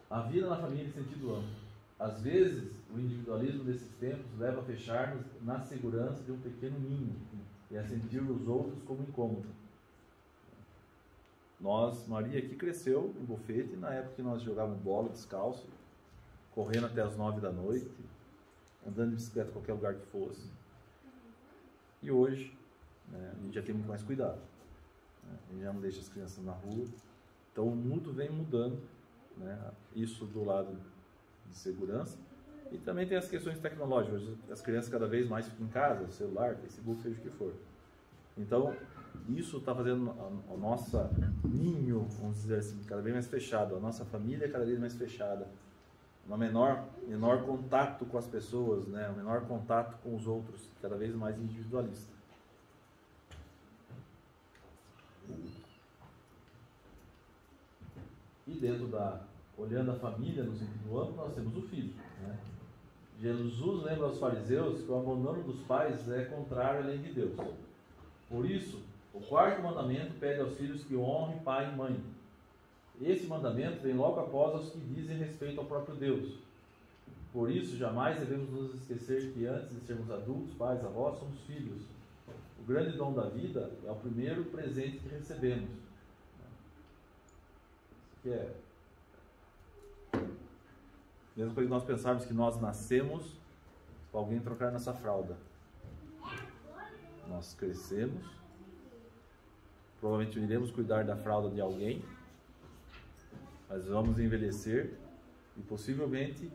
[SPEAKER 1] A vida na família em sentido amplo. Às vezes, o individualismo desses tempos leva a fechar-nos na segurança de um pequeno ninho e a sentir os outros como incômodo. Maria aqui cresceu em Bofete, na época que nós jogávamos bola descalço, correndo até as 9 da noite, andando de bicicleta em qualquer lugar que fosse. E hoje, né, a gente já tem muito mais cuidado, né? A gente já não deixa as crianças na rua. Então o mundo vem mudando, né? Isso do lado de segurança. E também tem as questões tecnológicas. As crianças cada vez mais ficam em casa, celular, Facebook, seja o que for. Então, isso está fazendo a nossa ninho, vamos dizer assim, cada vez mais fechado. A nossa família cada vez mais fechada. Um menor contato com as pessoas, né? Um menor contato com os outros, cada vez mais individualista. E dentro olhando a família no sentido amplo, nós temos o filho, né? Jesus lembra aos fariseus que o abandono dos pais é contrário à lei de Deus. Por isso, o quarto mandamento pede aos filhos que honrem pai e mãe. Esse mandamento vem logo após os que dizem respeito ao próprio Deus. Por isso, jamais devemos nos esquecer que antes de sermos adultos, pais, avós, somos filhos. O grande dom da vida é o primeiro presente que recebemos. Isso aqui é a mesma coisa que nós pensarmos que nós nascemos para alguém trocar nossa fralda. Nós crescemos, provavelmente iremos cuidar da fralda de alguém, mas vamos envelhecer e possivelmente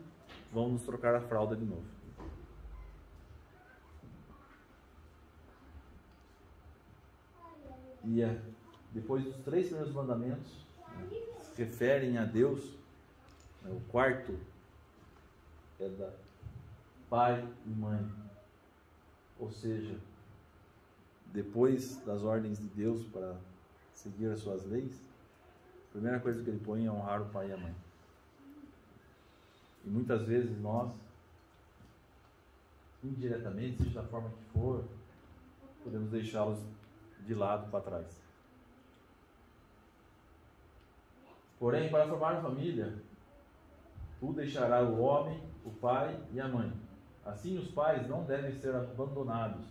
[SPEAKER 1] vamos nos trocar a fralda de novo. E depois dos 3 primeiros mandamentos, se referem a Deus, o quarto é da pai e mãe. Ou seja, depois das ordens de Deus para seguir as suas leis, a primeira coisa que ele põe é honrar o pai e a mãe. E muitas vezes nós, indiretamente, seja da forma que for, podemos deixá-los de lado para trás. Porém, para formar uma família, tu deixarás o homem, o pai e a mãe. Assim, os pais não devem ser abandonados,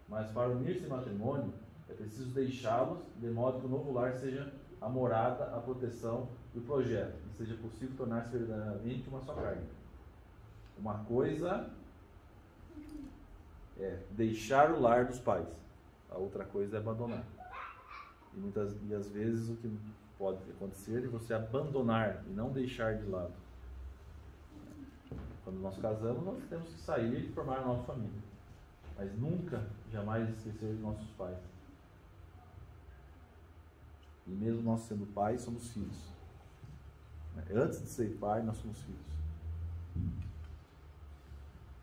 [SPEAKER 1] mas para unir-se em matrimônio, é preciso deixá-los de modo que o novo lar seja a morada, a proteção e o projeto, e seja possível tornar-se verdadeiramente uma só carne. Uma coisa é deixar o lar dos pais, a outra coisa é abandonar. E às vezes o que pode acontecer é você abandonar e não deixar de lado. Quando nós casamos, nós temos que sair e formar uma nova família, mas nunca, jamais esquecer de nossos pais. E mesmo nós sendo pais, somos filhos. Antes de ser pai, nós somos filhos.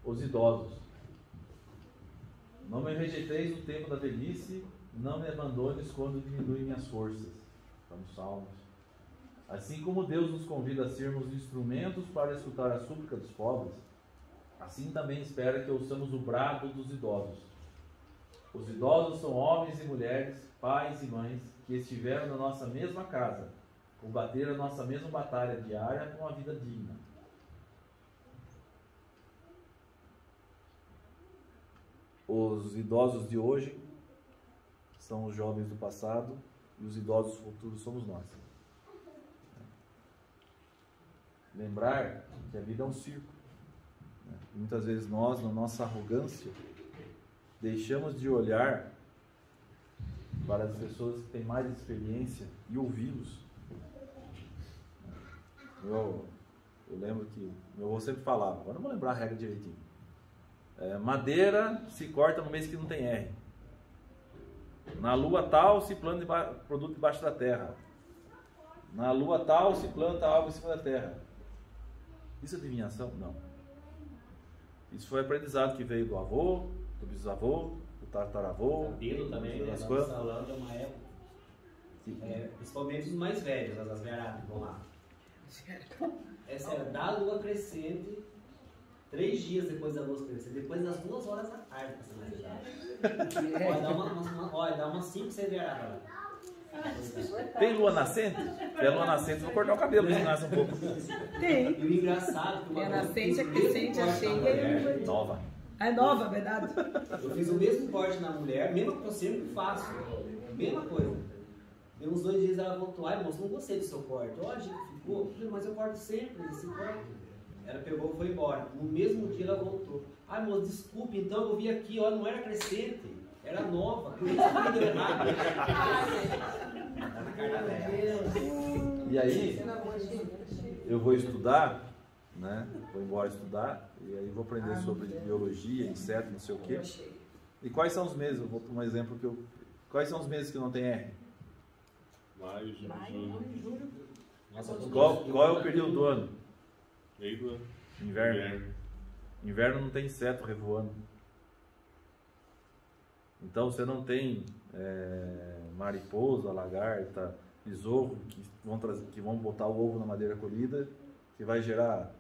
[SPEAKER 1] Os idosos. Não me rejeiteis no tempo da velhice, não me abandones quando diminuem minhas forças. Estamos Salmos. Assim como Deus nos convida a sermos instrumentos para escutar a súplica dos pobres, assim também espera que ouçamos o brado dos idosos. Os idosos são homens e mulheres, pais e mães, que estiveram na nossa mesma casa, combateram a nossa mesma batalha diária com a vida digna. Os idosos de hoje são os jovens do passado e os idosos futuros somos nós. Lembrar que a vida é um circo. Muitas vezes nós, na nossa arrogância, deixamos de olhar para as pessoas que têm mais experiência e ouvi-los. Eu lembro que meu avô sempre falava, agora não vou lembrar a regra direitinho. Madeira se corta no mês que não tem R. Na lua tal se planta produto debaixo da terra. Na lua tal se planta algo em cima da terra. Isso é adivinhação? Não. Isso foi aprendizado que veio do avô, do bisavô, do tataravô.
[SPEAKER 5] Cabelo também, né?
[SPEAKER 1] das
[SPEAKER 5] Nós
[SPEAKER 1] coisas.
[SPEAKER 5] falando é uma época. Principalmente os mais velhos, as veradas que vão lá. Essa era da lua crescente, 3 dias depois da lua crescente, depois das 2 horas da tarde, pra ser mais exato. Olha, dá umas 5, 6 veradas lá.
[SPEAKER 1] Tem lua nascente? Se é lua nascente, vou cortar o cabelo, se nasce um pouco.
[SPEAKER 3] Tem.
[SPEAKER 5] E o engraçado que uma
[SPEAKER 3] É
[SPEAKER 5] vez
[SPEAKER 3] nascente,
[SPEAKER 5] eu
[SPEAKER 3] a
[SPEAKER 5] fiz o
[SPEAKER 3] crescente,
[SPEAKER 5] mesmo
[SPEAKER 3] a
[SPEAKER 5] corte
[SPEAKER 3] cheia
[SPEAKER 5] na
[SPEAKER 3] e a
[SPEAKER 5] mulher.
[SPEAKER 1] Nova.
[SPEAKER 3] É nova, verdade?
[SPEAKER 5] Eu fiz o mesmo corte na mulher, mesmo que eu sempre faço. Mesma coisa. Deu uns 2 dias ela voltou, ai moço, não gostei do seu corte. Olha, gente, ficou, mas eu corto sempre esse corte. Ela pegou e foi embora. No mesmo dia ela voltou. Ai moço, desculpe, então eu vi aqui, ó, não era crescente, era nova. Por isso que deu errado.
[SPEAKER 1] E aí, eu vou estudar, né? Vou embora estudar, e aí vou aprender sobre biologia, inseto, não sei o quê. E quais são os meses? Eu vou para um exemplo que eu... Quais são os meses que não tem R?
[SPEAKER 2] Maio, junho.
[SPEAKER 5] Nossa,
[SPEAKER 1] Qual é o período do ano?
[SPEAKER 2] Meio do ano.
[SPEAKER 1] Inverno. Inverno não tem inseto revoando. Então você não tem mariposa, lagarta, besouro que vão botar o ovo na madeira colhida, que vai gerar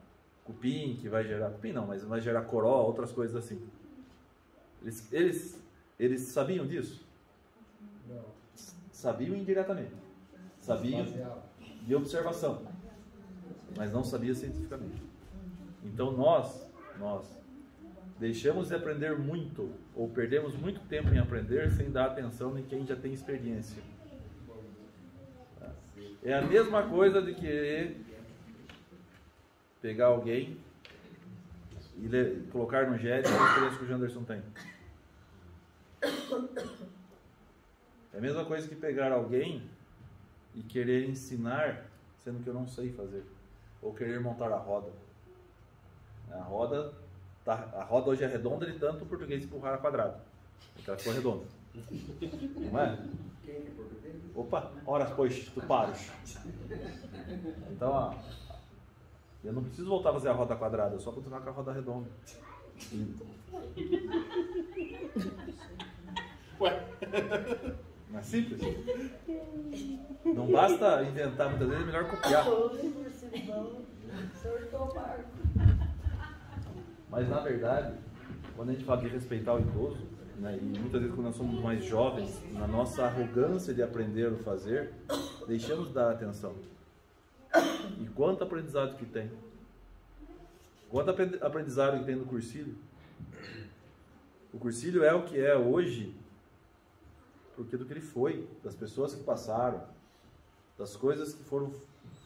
[SPEAKER 1] cupim, que vai gerar... Cupim não, mas vai gerar coró, outras coisas assim. Eles sabiam disso?
[SPEAKER 6] Não.
[SPEAKER 1] Sabiam indiretamente. Sabiam de observação, mas não sabia cientificamente. Então nós deixamos de aprender muito, ou perdemos muito tempo em aprender sem dar atenção em quem já tem experiência. É a mesma coisa de querer pegar alguém e colocar no jet a experiência que o Janderson tem. É a mesma coisa que pegar alguém e querer ensinar, sendo que eu não sei fazer. Ou querer montar a roda. A roda hoje é redonda de tanto o português empurrar a quadrada. Porque ela ficou redonda. Não é? Opa, horas pois, tu paros. Então, ó, eu não preciso voltar a fazer a roda quadrada, eu só continuar com a roda redonda.
[SPEAKER 2] Ué.
[SPEAKER 1] Não é simples? Não basta inventar, muitas vezes é melhor copiar. Mas na verdade, quando a gente fala de respeitar o idoso, né, e muitas vezes quando nós somos mais jovens, na nossa arrogância de aprender ou fazer, deixamos de dar atenção. E quanto aprendizado que tem? Quanto aprendizado que tem no cursilho? O cursilho é o que é hoje, porque do que ele foi, das pessoas que passaram, das coisas que foram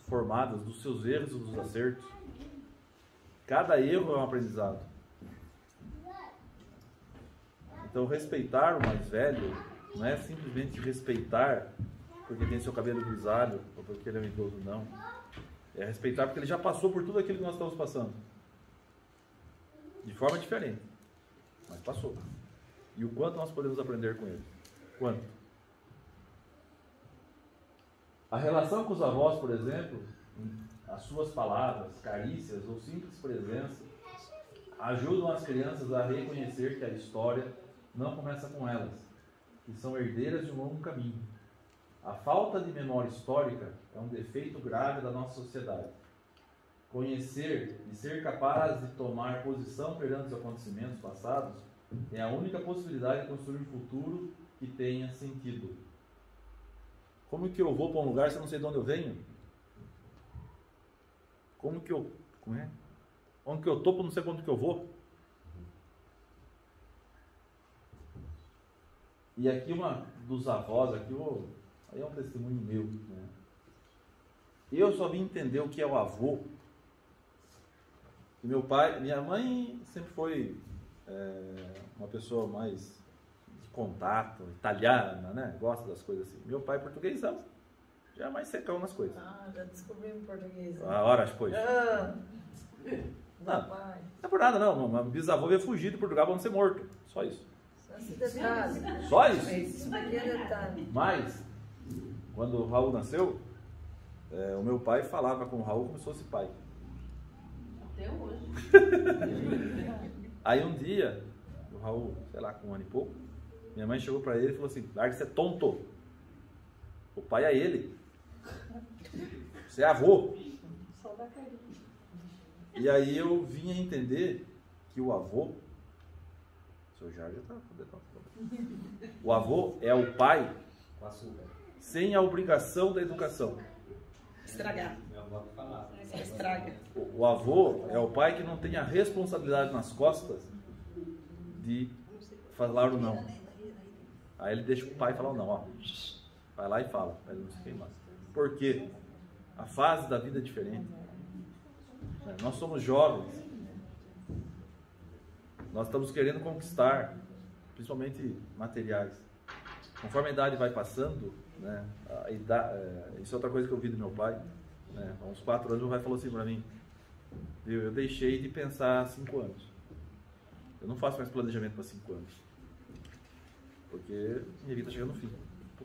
[SPEAKER 1] formadas, dos seus erros e dos acertos. Cada erro é um aprendizado. Então, respeitar o mais velho não é simplesmente respeitar porque tem seu cabelo grisalho ou porque ele é um idoso, não. É respeitar porque ele já passou por tudo aquilo que nós estamos passando. De forma diferente, mas passou. E o quanto nós podemos aprender com ele? Quanto? A relação com os avós, por exemplo, as suas palavras, carícias ou simples presença ajudam as crianças a reconhecer que a história não começa com elas, que são herdeiras de um longo caminho. A falta de memória histórica é um defeito grave da nossa sociedade. Conhecer e ser capaz de tomar posição perante os acontecimentos passados é a única possibilidade de construir um futuro que tenha sentido. Como que eu vou para um lugar se eu não sei de onde eu venho? Onde que eu estou para não sei para onde que eu vou? E aqui uma dos avós, aí é um testemunho meu, né? Eu só vim entender o que é o avô. E minha mãe sempre foi uma pessoa mais de contato, italiana, né? Gosta das coisas assim. Meu pai português já é mais secão nas coisas.
[SPEAKER 3] Já descobri em português.
[SPEAKER 1] Horas, pois. Não é por nada não. Meu bisavô veio fugir de Portugal para não ser morto. Só isso.
[SPEAKER 3] Só esse detalhe.
[SPEAKER 1] Só isso?
[SPEAKER 3] Esse pequeno detalhe.
[SPEAKER 1] Mas, quando o Raul nasceu, o meu pai falava com o Raul como se fosse pai.
[SPEAKER 4] Até hoje.
[SPEAKER 1] Aí um dia, o Raul, sei lá, com 1 ano e pouco, minha mãe chegou pra ele e falou assim: Larga, você é tonto. O pai é ele. Você é avô.
[SPEAKER 3] Só dá carinho.
[SPEAKER 1] E aí eu vim a entender que o avô, o seu Jorge já tá fodendo. O avô é o pai
[SPEAKER 5] Com açúcar.
[SPEAKER 1] sem a obrigação da educação.
[SPEAKER 3] Estragar.
[SPEAKER 5] Minha avó que falava.
[SPEAKER 3] Estraga.
[SPEAKER 1] O avô é o pai que não tem a responsabilidade nas costas de falar o não. Aí ele deixa o pai falar o não, ó. Vai lá e fala, para ele não se queimar. Por quê? A fase da vida é diferente. Nós somos jovens. Nós estamos querendo conquistar, principalmente materiais. Conforme a idade vai passando, né, isso é outra coisa que eu vi do meu pai. Né, há uns 4 anos, meu pai falou assim para mim: eu deixei de pensar 5 anos. Eu não faço mais planejamento para 5 anos. Porque minha vida está chegando no fim.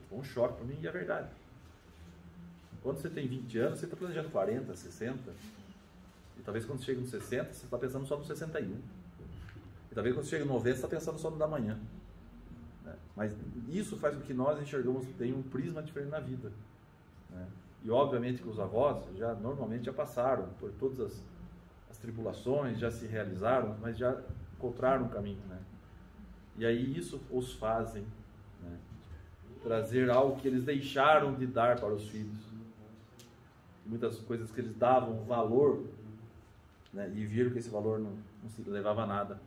[SPEAKER 1] Foi um choque para mim e é verdade. Quando você tem 20 anos, você está planejando 40, 60. E talvez quando você chega nos 60, você está pensando só no 61. E talvez quando você chega no 90, você está pensando só no da manhã. Né? Mas isso faz com que nós enxergamos, tem um prisma diferente na vida. Né? E obviamente que os avós normalmente já passaram por todas as tribulações, já se realizaram, mas já encontraram um caminho. Né? E aí isso os fazem, né, trazer algo que eles deixaram de dar para os filhos. Muitas coisas que eles davam valor, né, e viram que esse valor não se levava a nada.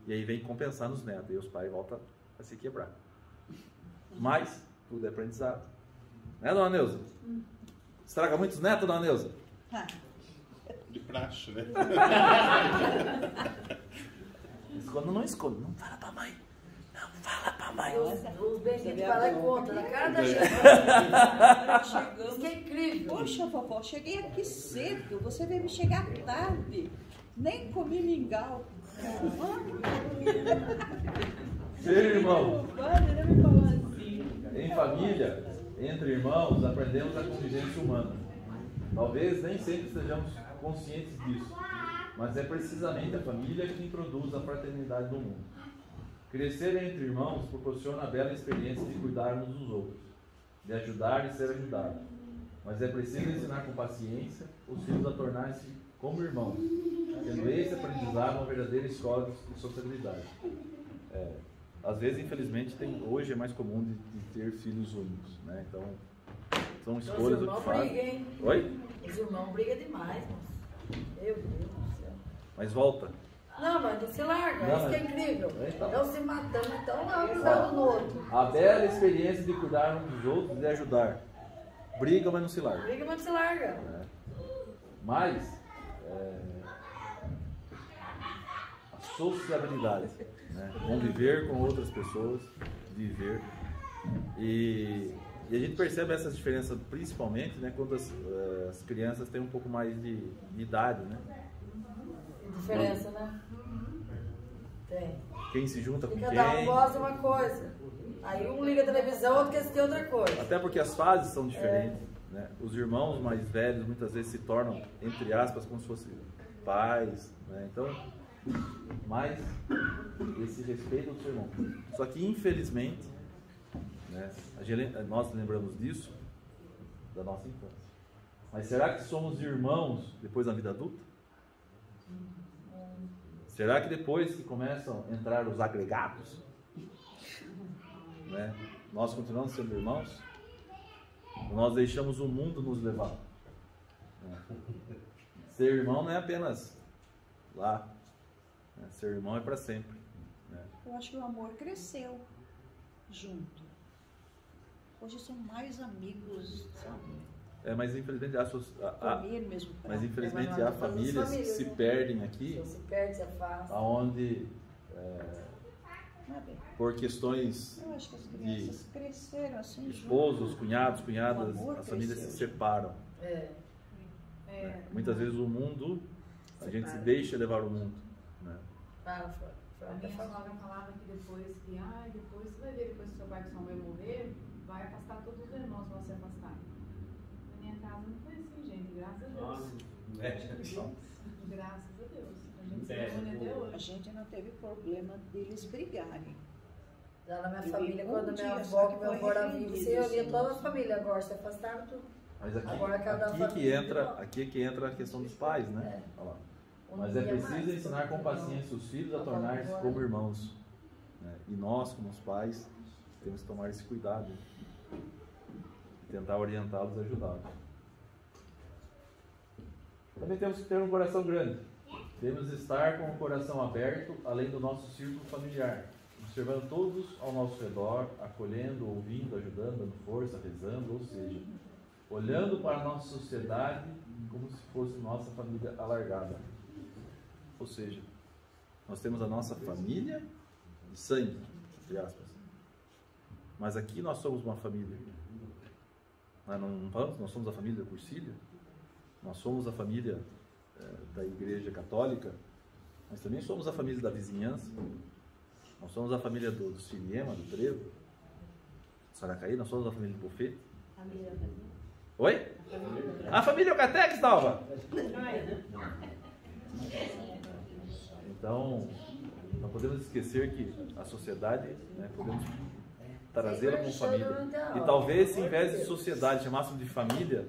[SPEAKER 1] E aí vem compensar nos netos, e os pais voltam a se quebrar. Mas tudo é aprendizado. Né, dona Neuza? Estraga muitos netos, dona Neuza?
[SPEAKER 2] De praxe, né?
[SPEAKER 1] Esconde, não esconde. Não fala pra mãe. Não fala pra mãe.
[SPEAKER 3] Os benditos falam e conta na cara da gente. Isso que é incrível.
[SPEAKER 6] Poxa, vovó, cheguei aqui cedo. Você veio me chegar tarde. Nem comi mingau.
[SPEAKER 1] Ser irmão.
[SPEAKER 6] Vale, não me fala assim.
[SPEAKER 1] Em família, entre irmãos, aprendemos a convivência humana. Talvez nem sempre estejamos conscientes disso, mas é precisamente a família que introduz a fraternidade no mundo. Crescer entre irmãos proporciona a bela experiência de cuidar uns dos outros, de ajudar e ser ajudado. Mas é preciso ensinar com paciência os filhos a tornar-se como irmãos, sendo esse aprendizado uma verdadeira escola de sociabilidade. Às vezes, infelizmente, hoje é mais comum de ter filhos únicos, né? Então, são escolhas do que fazem.
[SPEAKER 3] Brigam, hein?
[SPEAKER 1] Oi?
[SPEAKER 3] Os irmãos brigam demais, moço. Meu Deus do céu.
[SPEAKER 1] Mas volta.
[SPEAKER 3] Não, mas não se larga,
[SPEAKER 1] Não,
[SPEAKER 3] isso que é
[SPEAKER 1] mas-
[SPEAKER 3] incrível.
[SPEAKER 1] Então.
[SPEAKER 3] Estão se matando, então não, cuidado no outro.
[SPEAKER 1] A bela experiência de cuidar uns dos outros e ajudar. Briga, mas não se larga.
[SPEAKER 3] Briga, mas não se larga.
[SPEAKER 1] Mas a sociabilidade, né? Conviver com outras pessoas, viver. E a gente percebe essas diferenças principalmente, né, quando as crianças têm um pouco mais de idade, né?
[SPEAKER 3] Diferença, né? Tem.
[SPEAKER 1] Quem se junta com
[SPEAKER 3] E cada um
[SPEAKER 1] quem.
[SPEAKER 3] gosta de uma coisa. Aí um liga a televisão, outro quer assistir outra coisa.
[SPEAKER 1] Até porque as fases são diferentes. Né? Os irmãos mais velhos muitas vezes se tornam, entre aspas, como se fossem pais. Né? Então, mais esse respeito ao seu irmão. Só que, infelizmente, né, nós lembramos disso da nossa infância. Mas será que somos irmãos depois da vida adulta? Será que depois que começam a entrar os agregados, né, nós continuamos sendo irmãos? Ou nós deixamos o mundo nos levar? Ser irmão não é apenas lá. Né? Ser irmão é para sempre. Né?
[SPEAKER 6] Eu acho que o amor cresceu junto. Hoje são mais amigos, sabe?
[SPEAKER 1] Mas infelizmente
[SPEAKER 6] Comer mesmo.
[SPEAKER 1] mas infelizmente
[SPEAKER 3] Mas não
[SPEAKER 1] há
[SPEAKER 3] é todas as
[SPEAKER 1] famílias que
[SPEAKER 3] famílias,
[SPEAKER 1] se
[SPEAKER 3] né?
[SPEAKER 1] perdem aqui,
[SPEAKER 3] Se perde, se afasta.
[SPEAKER 1] aonde
[SPEAKER 6] Não é bem.
[SPEAKER 1] por questões
[SPEAKER 6] Eu acho que as crianças cresceram assim.
[SPEAKER 1] esposos, cunhados, cunhadas,
[SPEAKER 6] O amor
[SPEAKER 1] as famílias se
[SPEAKER 6] cresceu.
[SPEAKER 1] separam. Muitas vezes o mundo, a gente se deixa levar o mundo. Né?
[SPEAKER 3] Fala,
[SPEAKER 4] A
[SPEAKER 3] fala.
[SPEAKER 4] minha sogra falava que depois depois você vai ver, depois que seu pai e sua mãe morrer, vai afastar todos os irmãos, vão se afastar. Na minha casa não foi assim, gente, graças a Deus.
[SPEAKER 5] Nossa, inveja.
[SPEAKER 4] Graças a Deus. A gente se reúne até
[SPEAKER 6] A
[SPEAKER 4] hoje.
[SPEAKER 6] gente não teve problema deles brigarem.
[SPEAKER 3] Já na minha
[SPEAKER 6] Eu
[SPEAKER 3] família,
[SPEAKER 6] vi
[SPEAKER 3] quando
[SPEAKER 6] um
[SPEAKER 3] minha
[SPEAKER 6] dia
[SPEAKER 3] avó
[SPEAKER 6] só
[SPEAKER 3] e
[SPEAKER 6] que
[SPEAKER 3] meu
[SPEAKER 6] foi
[SPEAKER 3] avô era
[SPEAKER 6] repreendido,
[SPEAKER 3] vivo, você reunia
[SPEAKER 6] sim.
[SPEAKER 3] toda a família, agora se afastaram tudo.
[SPEAKER 1] Mas
[SPEAKER 3] Agora cada
[SPEAKER 1] aqui
[SPEAKER 3] família
[SPEAKER 1] aqui é que entra a questão dos pais, né? Olha lá. Mas é
[SPEAKER 3] Unia
[SPEAKER 1] preciso
[SPEAKER 3] mais,
[SPEAKER 1] ensinar com paciência os filhos a tornar-se como irmãos. Né? E nós, como os pais, temos que tomar esse cuidado. Tentar orientá-los e ajudá-los. Também temos que ter um coração grande. Temos que estar com o coração aberto, além do nosso círculo familiar, observando todos ao nosso redor, acolhendo, ouvindo, ajudando, dando força, rezando, ou seja, olhando para a nossa sociedade como se fosse nossa família alargada. Ou seja, nós temos a nossa família de sangue, entre aspas. Mas aqui nós somos uma família. Nós não falamos que nós somos a família da Cursília, nós somos a família da Igreja Católica, mas também somos a família da vizinhança, nós somos a família do Cinema, do Trevo, do Saracaí, nós somos a família do Buffet. Oi? A família Ocatex, Dalva! Então, não podemos esquecer que a sociedade, né, podemos trazê-la como família. E talvez, se em vez de sociedade chamássemos de família,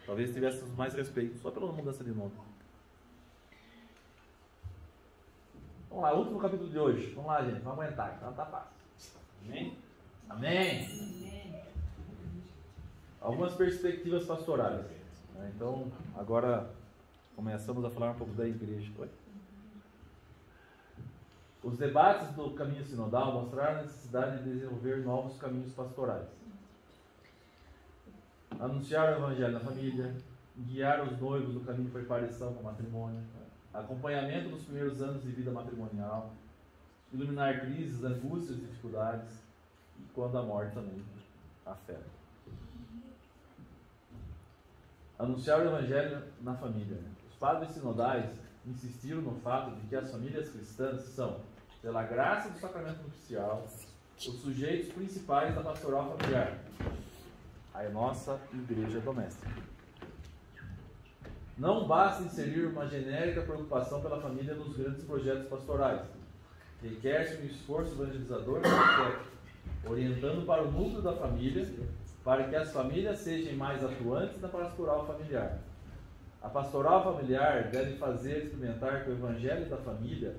[SPEAKER 1] talvez tivéssemos mais respeito, só pela mudança de nome. Vamos lá, último capítulo de hoje. Vamos lá, gente, vamos aguentar, então tá fácil. Amém? Amém? Algumas perspectivas pastorais. Né? Então, agora começamos a falar um pouco da igreja. Os debates do caminho sinodal mostraram a necessidade de desenvolver novos caminhos pastorais. Anunciar o evangelho na família, guiar os noivos no caminho de preparação para o matrimônio, acompanhamento dos primeiros anos de vida matrimonial, iluminar crises, angústias e dificuldades, e quando a morte também afeta. Anunciar o evangelho na família. Os padres sinodais insistiram no fato de que as famílias cristãs são, pela graça do sacramento nupcial, os sujeitos principais da pastoral familiar, a nossa igreja doméstica. Não basta inserir uma genérica preocupação pela família nos grandes projetos pastorais. Requer-se um esforço evangelizador orientando para o núcleo da família, para que as famílias sejam mais atuantes na pastoral familiar. A pastoral familiar deve fazer experimentar que o evangelho da família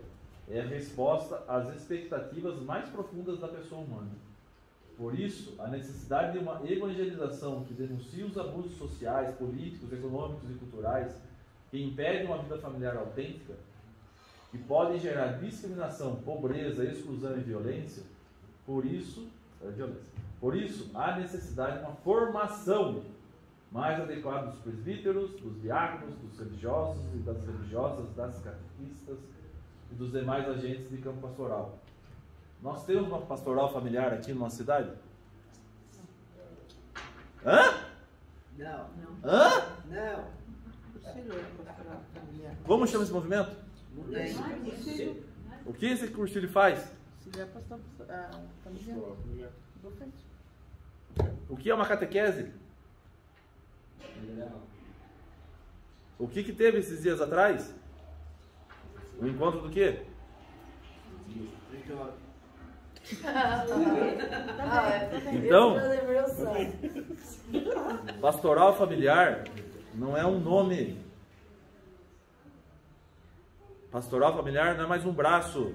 [SPEAKER 1] é a resposta às expectativas mais profundas da pessoa humana. Por isso, a necessidade de uma evangelização que denuncie os abusos sociais, políticos, econômicos e culturais que impedem uma vida familiar autêntica, que podem gerar discriminação, pobreza, exclusão e violência. Por isso, há necessidade de uma formação mais adequada dos presbíteros, dos diáconos, dos religiosos e das religiosas, das catequistas e dos demais agentes de campo pastoral. Nós temos uma pastoral familiar aqui na nossa cidade? Hã?
[SPEAKER 3] Não.
[SPEAKER 1] Hã?
[SPEAKER 3] Não.
[SPEAKER 1] Como chama esse movimento? O que esse cursilho faz? O que é uma catequese? O que teve esses dias atrás? O encontro do quê? Então, pastoral familiar não é um nome. Pastoral familiar não é mais um braço.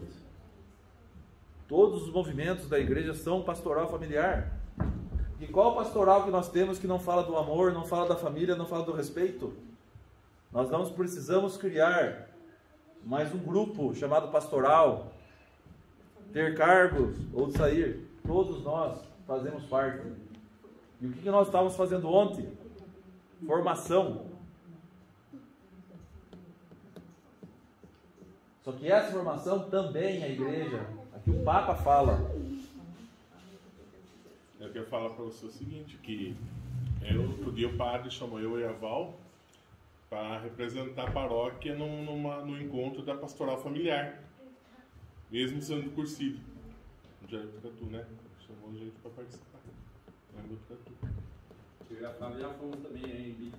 [SPEAKER 1] Todos os movimentos da igreja são pastoral familiar. E qual pastoral que nós temos que não fala do amor, não fala da família, não fala do respeito? Nós não precisamos criar mais um grupo chamado pastoral, ter cargos ou sair. Todos nós fazemos parte. E o que nós estávamos fazendo ontem? Formação. Só que essa formação também a igreja, aqui o Papa fala.
[SPEAKER 2] Eu quero falar para você o seguinte, que outro dia o padre chamou eu e a Val para representar a paróquia no encontro da pastoral familiar, mesmo sendo do Cursílio, no Jardim do Catu, né? Chamou a gente para participar.
[SPEAKER 7] Eu e a Flávia já fomos também aí,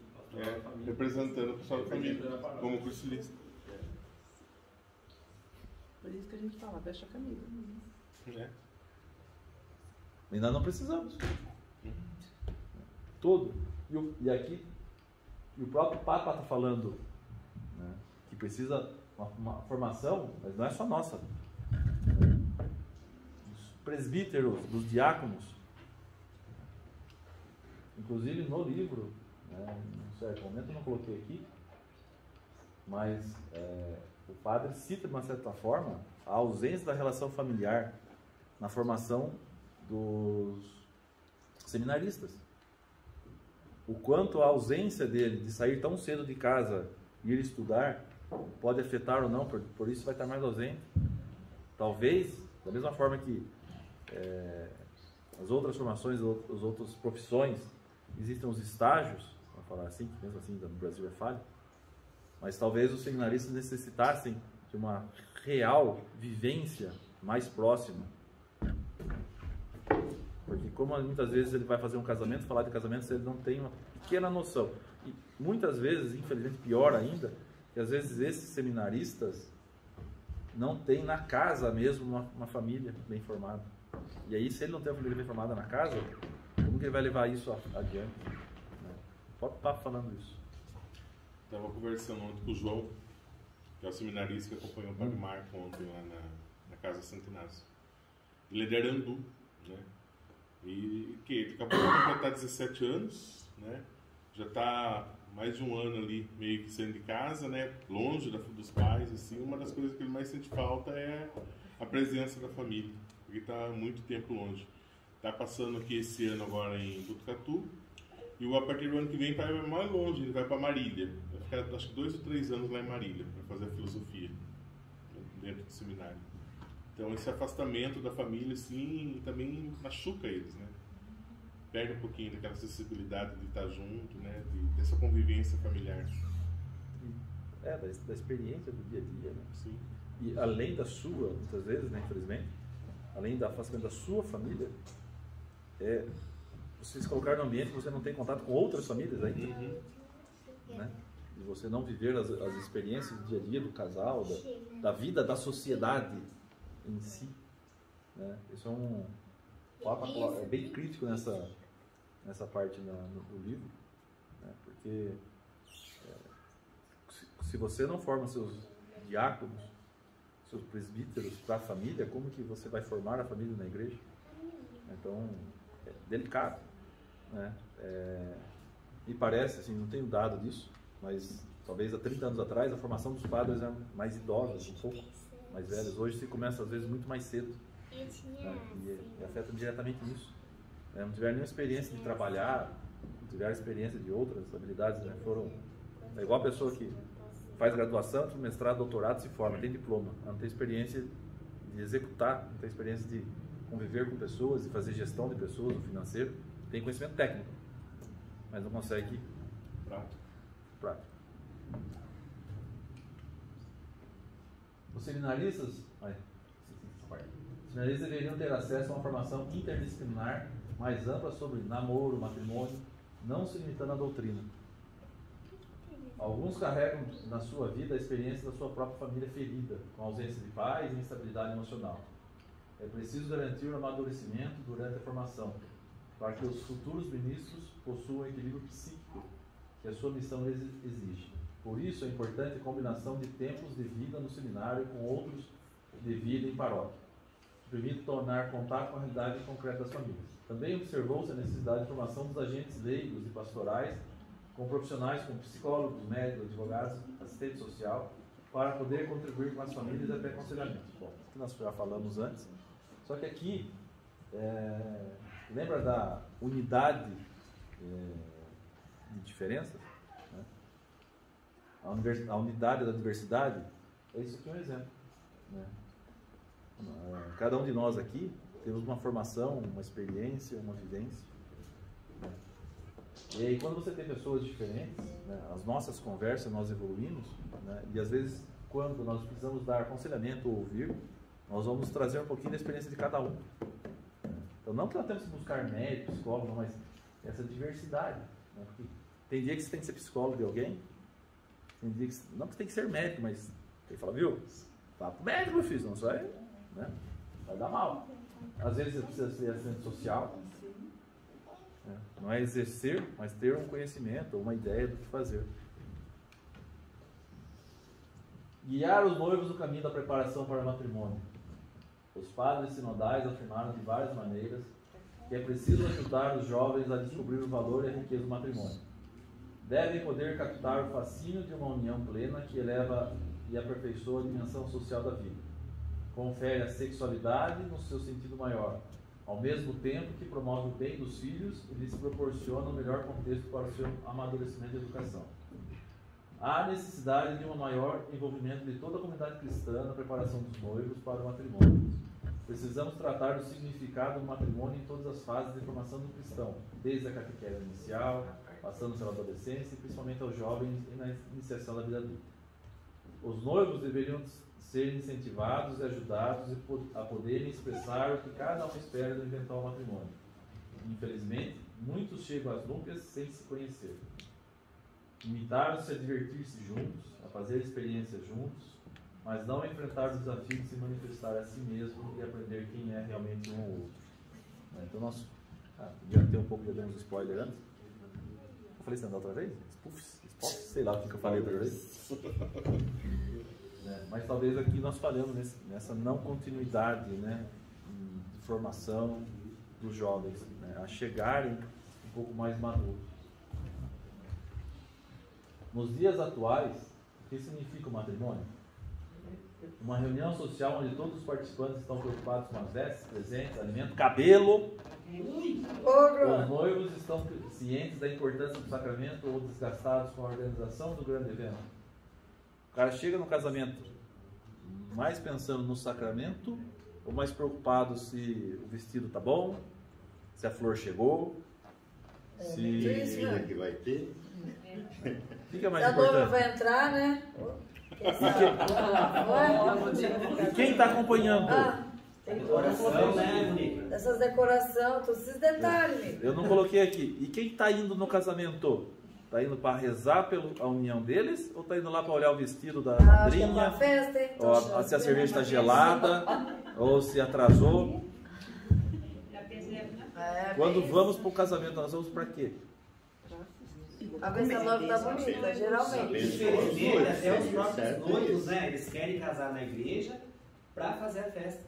[SPEAKER 2] representando a pastoral família, como cursilista.
[SPEAKER 7] Por isso que a gente fala, veste a camisa.
[SPEAKER 1] Ainda não precisamos. Tudo. E aqui, e o próprio Papa está falando, né, que precisa uma formação, mas não é só nossa. Dos presbíteros, dos diáconos. Inclusive no livro, né, em certo momento eu não coloquei aqui, mas o padre cita de uma certa forma a ausência da relação familiar na formação dos seminaristas. O quanto a ausência dele de sair tão cedo de casa e ir estudar pode afetar ou não, por isso vai estar mais ausente. Talvez, da mesma forma que as outras formações, as outras profissões, existem os estágios, vamos falar assim, que mesmo assim no Brasil é falho, mas talvez os seminaristas necessitassem de uma real vivência mais próxima. Porque como muitas vezes ele vai fazer um casamento, falar de casamento, ele não tem uma pequena noção. E muitas vezes, infelizmente, pior ainda, que às vezes esses seminaristas não têm na casa mesmo uma família bem formada. E aí, se ele não tem uma família bem formada na casa, como que ele vai levar isso adiante? Pode estar falando isso.
[SPEAKER 2] Estava conversando ontem com o João, que é o seminarista que acompanhou o Padre Marco ontem lá na Casa Santo Inácio. Ele é de Arandu, né? E que ele acabou de completar 17 anos, né? Já está mais de um ano ali meio que saindo de casa, né? Longe dos pais, assim. Uma das coisas que ele mais sente falta é a presença da família, porque está muito tempo longe. Está passando aqui esse ano agora em Botucatu, e a partir do ano que vem vai mais longe, ele vai para Marília. Vai ficar acho que 2 ou 3 anos lá em Marília para fazer a filosofia dentro do seminário. Então esse afastamento da família, assim, também machuca eles, né? Perde um pouquinho daquela sensibilidade de estar junto, né? Dessa convivência familiar.
[SPEAKER 1] Da experiência do dia a dia, né?
[SPEAKER 2] Sim.
[SPEAKER 1] E além da sua, muitas vezes, né, infelizmente, além do afastamento da sua família, você se colocar no ambiente que você não tem contato com outras famílias ainda, né? E você não viver as experiências do dia a dia do casal, da vida da sociedade em si, né? Isso é um Papa é bem crítico nessa parte do livro, né? Porque se você não forma seus diáconos, seus presbíteros para a família, como que você vai formar a família na igreja? Então é delicado, né? Me parece, assim, não tenho dado disso, mas talvez há 30 anos atrás a formação dos padres era mais idosa, um pouco mais velhos. Hoje se começa às vezes muito mais cedo, né? E afeta diretamente nisso. Não tiveram nenhuma experiência de trabalhar, não tiveram experiência de outras habilidades, né? É igual a pessoa que faz graduação, mestrado, doutorado, se forma, tem diploma, não tem experiência de executar, não tem experiência de conviver com pessoas, de fazer gestão de pessoas, o financeiro, tem conhecimento técnico, mas não consegue prático. Os seminaristas deveriam ter acesso a uma formação interdisciplinar mais ampla sobre namoro, matrimônio, não se limitando à doutrina. Alguns carregam na sua vida a experiência da sua própria família ferida, com ausência de pais e instabilidade emocional. É preciso garantir o amadurecimento durante a formação, para que os futuros ministros possuam o equilíbrio psíquico que a sua missão exige. Por isso é importante a combinação de tempos de vida no seminário com outros de vida em paróquia, que permite tornar contato com a realidade concreta das famílias. Também observou-se a necessidade de formação dos agentes leigos e pastorais, com profissionais como psicólogos, médicos, advogados, assistente social, para poder contribuir com as famílias até aconselhamento. Bom, que nós já falamos antes, só que aqui, lembra da unidade de diferenças? Né? A unidade da diversidade, isso aqui é um exemplo. Né? Cada um de nós aqui temos uma formação, uma experiência, uma vivência. Né? E aí, quando você tem pessoas diferentes, né, as nossas conversas, nós evoluímos, né, e às vezes, quando nós precisamos dar aconselhamento ou ouvir, nós vamos trazer um pouquinho da experiência de cada um. Então, não que nós temos que buscar médico, psicólogo, mas essa diversidade. Né, porque tem dia que você tem que ser psicólogo de alguém, tem dia que não que você tem que ser médico, mas ele fala, viu? Vá pro médico, meu filho, senão você vai, né? Vai dar mal. Às vezes você precisa ser assistente social. Né? Não é exercer, mas ter um conhecimento, uma ideia do que fazer. Guiar os noivos no caminho da preparação para o matrimônio. Os padres sinodais afirmaram de várias maneiras que é preciso ajudar os jovens a descobrir o valor e a riqueza do matrimônio. Devem poder captar o fascínio de uma união plena que eleva e aperfeiçoa a dimensão social da vida. Confere a sexualidade no seu sentido maior, ao mesmo tempo que promove o bem dos filhos e lhes proporciona o melhor contexto para o seu amadurecimento e educação. Há necessidade de um maior envolvimento de toda a comunidade cristã na preparação dos noivos para o matrimônio. Precisamos tratar do significado do matrimônio em todas as fases de formação do cristão, desde a catequese inicial, passando pela adolescência e principalmente aos jovens e na iniciação da vida adulta. Os noivos deveriam ser incentivados e ajudados a poderem expressar o que cada um espera do eventual matrimônio. Infelizmente, muitos chegam às núpcias sem se conhecer. Limitaram-se a divertir-se juntos, a fazer experiências juntos, mas não a enfrentar o desafio de se manifestar a si mesmo e aprender quem é realmente um ou outro. Então nós podia ter um pouco de uns spoilers antes. Eu falei isso outra vez? Sei lá o que eu falei outra vez. Mas talvez aqui nós falamos nessa não continuidade, né, de formação dos jovens, né, a chegarem um pouco mais maduros. Nos dias atuais, o que significa o matrimônio? Uma reunião social onde todos os participantes estão preocupados com as vestes, presentes, alimento, cabelo. Os noivos estão cientes da importância do sacramento ou desgastados com a organização do grande evento. O cara chega no casamento mais pensando no sacramento ou mais preocupado se o vestido tá bom, se a flor chegou, se
[SPEAKER 2] que vai ter.
[SPEAKER 1] Fica mais
[SPEAKER 3] a
[SPEAKER 1] importante.
[SPEAKER 3] noiva vai entrar, né?
[SPEAKER 1] E quem está acompanhando?
[SPEAKER 3] Tem decoração,
[SPEAKER 5] né?
[SPEAKER 3] Essas decorações, todos esses detalhes, amigo.
[SPEAKER 1] Eu não coloquei aqui. E quem está indo no casamento? Está indo para rezar pela união deles? Ou está indo lá para olhar o vestido da madrinha?
[SPEAKER 3] Festa, hein?
[SPEAKER 1] Ou se a cerveja está gelada? Ou se atrasou? Quando vamos para o casamento, nós vamos para quê?
[SPEAKER 3] A ver se a noiva está bonita, geralmente.
[SPEAKER 5] Infelizmente, até os próprios noivos, né? Eles querem casar na igreja para fazer a festa.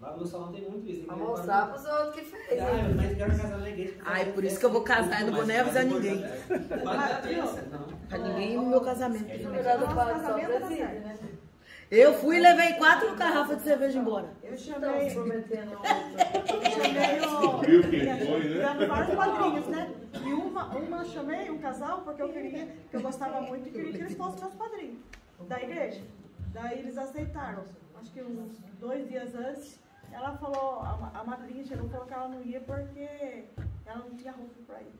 [SPEAKER 5] Lá no meu salão tem muito isso.
[SPEAKER 3] Pra mostrar para os outros que fez.
[SPEAKER 5] Mas quero casar na igreja.
[SPEAKER 7] Ai, por isso que eu vou casar e não vou nem avisar ninguém. Pra ninguém no meu casamento.
[SPEAKER 3] Cuidado do padre, só preside, né?
[SPEAKER 7] Eu fui e levei 4 garrafas de cerveja embora.
[SPEAKER 6] Eu
[SPEAKER 3] Estão
[SPEAKER 6] chamei,
[SPEAKER 3] se prometendo.
[SPEAKER 2] Descobriu quem foi, né?
[SPEAKER 6] dando vários padrinhos, né? E uma chamei, um casal, porque eu gostava muito e queria que eles fossem meus padrinhos da igreja. Daí eles aceitaram. Acho que uns 2 dias antes, ela falou, a madrinha chegou e falou que ela não ia porque ela não tinha roupa pra ir.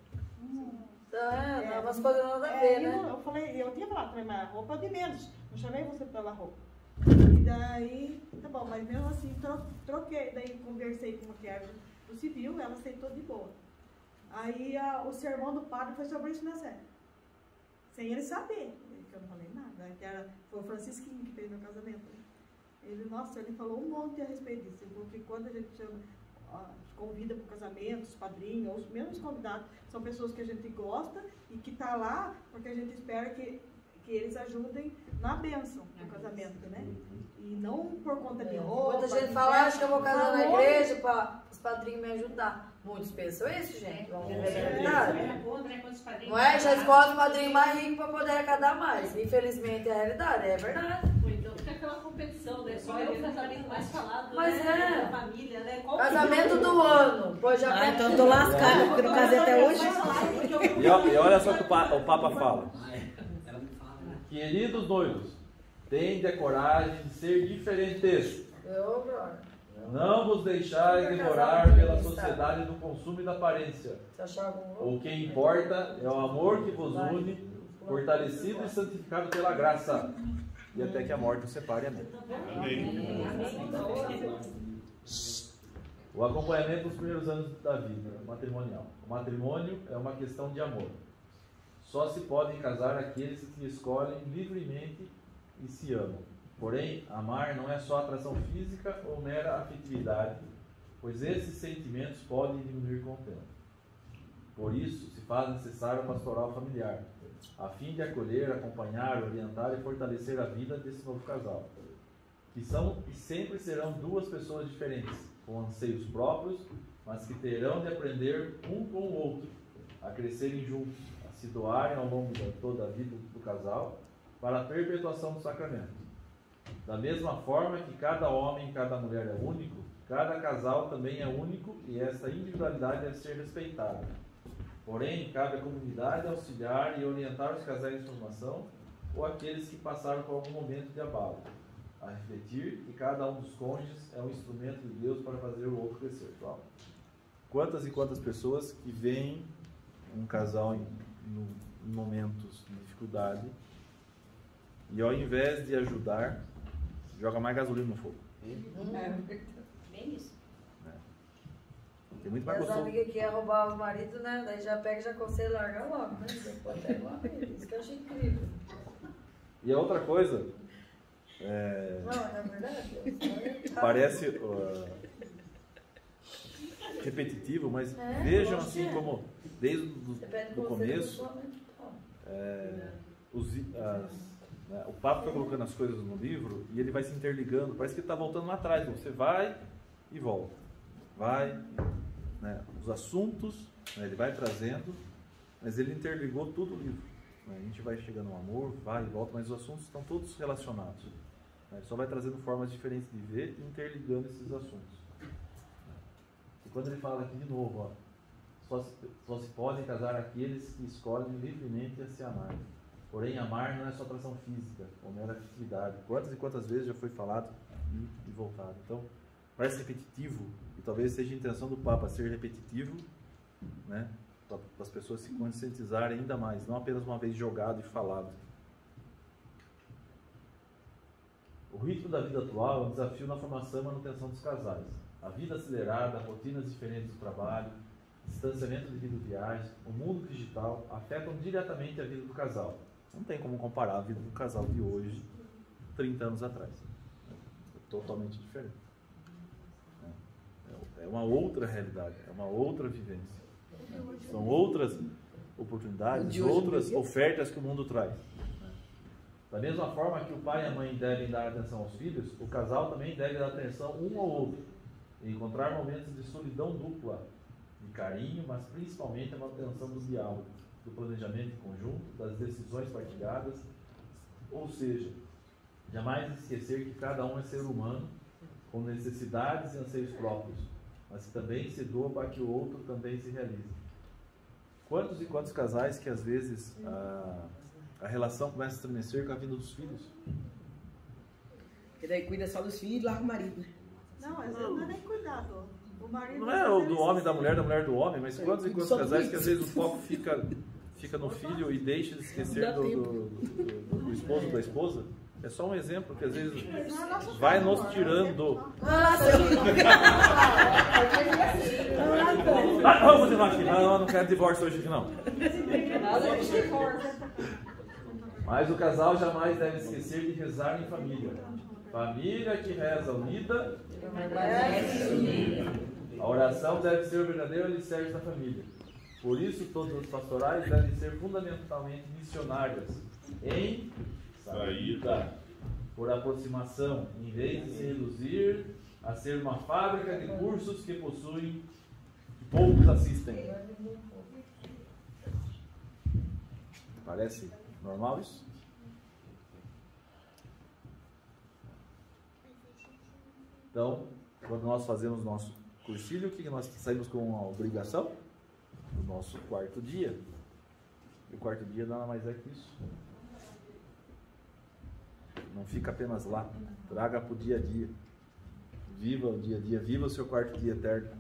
[SPEAKER 3] Então, umas coisas nada a ver, né?
[SPEAKER 6] Eu falei, eu tinha falado também, mas roupa de menos. Não chamei você pela roupa. E daí, tá bom, mas mesmo assim, troquei. Daí conversei com uma que era do civil, ela aceitou de boa. Aí o sermão do padre foi sobre isso na série. Sem ele saber, que eu não falei nada. Que foi o Francisquinho que fez meu casamento. Ele falou um monte a respeito disso. Ele falou que quando a gente convida para o casamento, os padrinhos, os mesmos convidados, são pessoas que a gente gosta e que tá lá porque a gente espera que eles ajudem na bênção do casamento, né? E não por conta de roupa.
[SPEAKER 3] Muita gente fala, acho que eu vou casar na igreja para os padrinhos me ajudar. Muitos pensam isso, gente. Vamos viver a realidade. Não é? Já escolhe o padrinho mais rico para poder arrecadar mais. Infelizmente é a realidade, é verdade.
[SPEAKER 8] Então fica aquela competição, né? Só eu o casamento mais falado,
[SPEAKER 3] mas
[SPEAKER 8] né? Da família, né?
[SPEAKER 3] Casamento do ano. Pois já
[SPEAKER 7] Então eu tô lascada, porque não casei até hoje.
[SPEAKER 1] E olha só o que o Papa fala. Queridos noivos, tenham a coragem de ser diferentes. Não vos deixarem devorar pela sociedade do consumo e da aparência. O que importa é o amor que vos une, fortalecido e santificado pela graça. E até que a morte os separe. Amém. O acompanhamento dos primeiros anos da vida matrimonial. O matrimônio é uma questão de amor. Só se podem casar aqueles que se escolhem livremente e se amam. Porém, amar não é só atração física ou mera afetividade, pois esses sentimentos podem diminuir com o tempo. Por isso, se faz necessário a pastoral familiar, a fim de acolher, acompanhar, orientar e fortalecer a vida desse novo casal, que são e sempre serão duas pessoas diferentes, com anseios próprios, mas que terão de aprender um com o outro, a crescerem juntos, a se doarem ao longo de toda a vida do casal, para a perpetuação do sacramento. Da mesma forma que cada homem e cada mulher é único, cada casal também é único e esta individualidade deve ser respeitada. Porém, cabe à comunidade auxiliar e orientar os casais em formação ou aqueles que passaram por algum momento de abalo, a refletir que cada um dos cônjuges é um instrumento de Deus para fazer o outro crescer. Então, quantas e quantas pessoas que veem um casal em momentos de dificuldade e ao invés de ajudar, joga mais gasolina no fogo.
[SPEAKER 8] Bem isso.
[SPEAKER 1] Tem muito mais
[SPEAKER 3] As
[SPEAKER 1] gostoso.
[SPEAKER 3] amigas que iam roubar os maridos, né? Daí já pega e já aconselha largar logo, né? Depois até logo. Isso que eu achei incrível.
[SPEAKER 1] E a outra coisa,
[SPEAKER 3] Não, na verdade,
[SPEAKER 1] parece repetitivo, mas vejam assim como desde o começo o Papa foi colocando as coisas no livro e ele vai se interligando, parece que ele está voltando lá atrás, você vai e volta, os assuntos, ele vai trazendo, mas ele interligou tudo o livro, a gente vai chegando no amor, vai e volta, mas os assuntos estão todos relacionados, ele só vai trazendo formas diferentes de ver e interligando esses assuntos. E quando ele fala aqui de novo, só se podem casar aqueles que escolhem livremente a se amar. Porém, amar não é só atração física, ou mera afetividade. Quantas e quantas vezes já foi falado e voltado. Então, parece repetitivo, e talvez seja a intenção do Papa ser repetitivo, né, para as pessoas se conscientizarem ainda mais, não apenas uma vez jogado e falado. O ritmo da vida atual é um desafio na formação e manutenção dos casais. A vida acelerada, rotinas diferentes do trabalho, distanciamento devido a viagens, o mundo digital afetam diretamente a vida do casal. Não tem como comparar a vida do casal de hoje, 30 anos atrás. É totalmente diferente. É uma outra realidade, é uma outra vivência. São outras oportunidades, outras ofertas que o mundo traz. Da mesma forma que o pai e a mãe devem dar atenção aos filhos, o casal também deve dar atenção um ao outro e encontrar momentos de solidão dupla, de carinho, mas principalmente a manutenção do diálogo, do planejamento em conjunto, das decisões partilhadas, ou seja, jamais esquecer que cada um é ser humano, com necessidades e anseios próprios, mas que também se doa para que o outro também se realize. Quantos e quantos casais que às vezes a relação começa a estremecer com a vinda dos filhos?
[SPEAKER 7] Porque daí cuida só dos filhos e larga o marido.
[SPEAKER 6] Não, às vezes não é nem cuidado. O marido
[SPEAKER 1] não é o do homem da mulher do homem, mas quantos e quantos casais que às vezes o foco fica no filho e deixa de esquecer do esposo ou da esposa? É só um exemplo que às vezes vai nos tirando. Vamos continuar aqui. Não quero divórcio hoje aqui não. Mas o casal jamais deve esquecer de rezar em família. Família que reza unida. A oração deve ser o verdadeiro alicerce da família. Por isso, todas as pastorais devem ser fundamentalmente missionárias em saída, por aproximação, em vez de se reduzir a ser uma fábrica de cursos que possuem poucos assistem. Parece normal isso? Então, quando nós fazemos nosso cursilho, o que nós saímos com a obrigação? Do nosso quarto dia. E o quarto dia nada mais é que isso. Não fica apenas lá. Traga para o dia a dia. Viva o dia a dia. Viva o seu quarto dia eterno.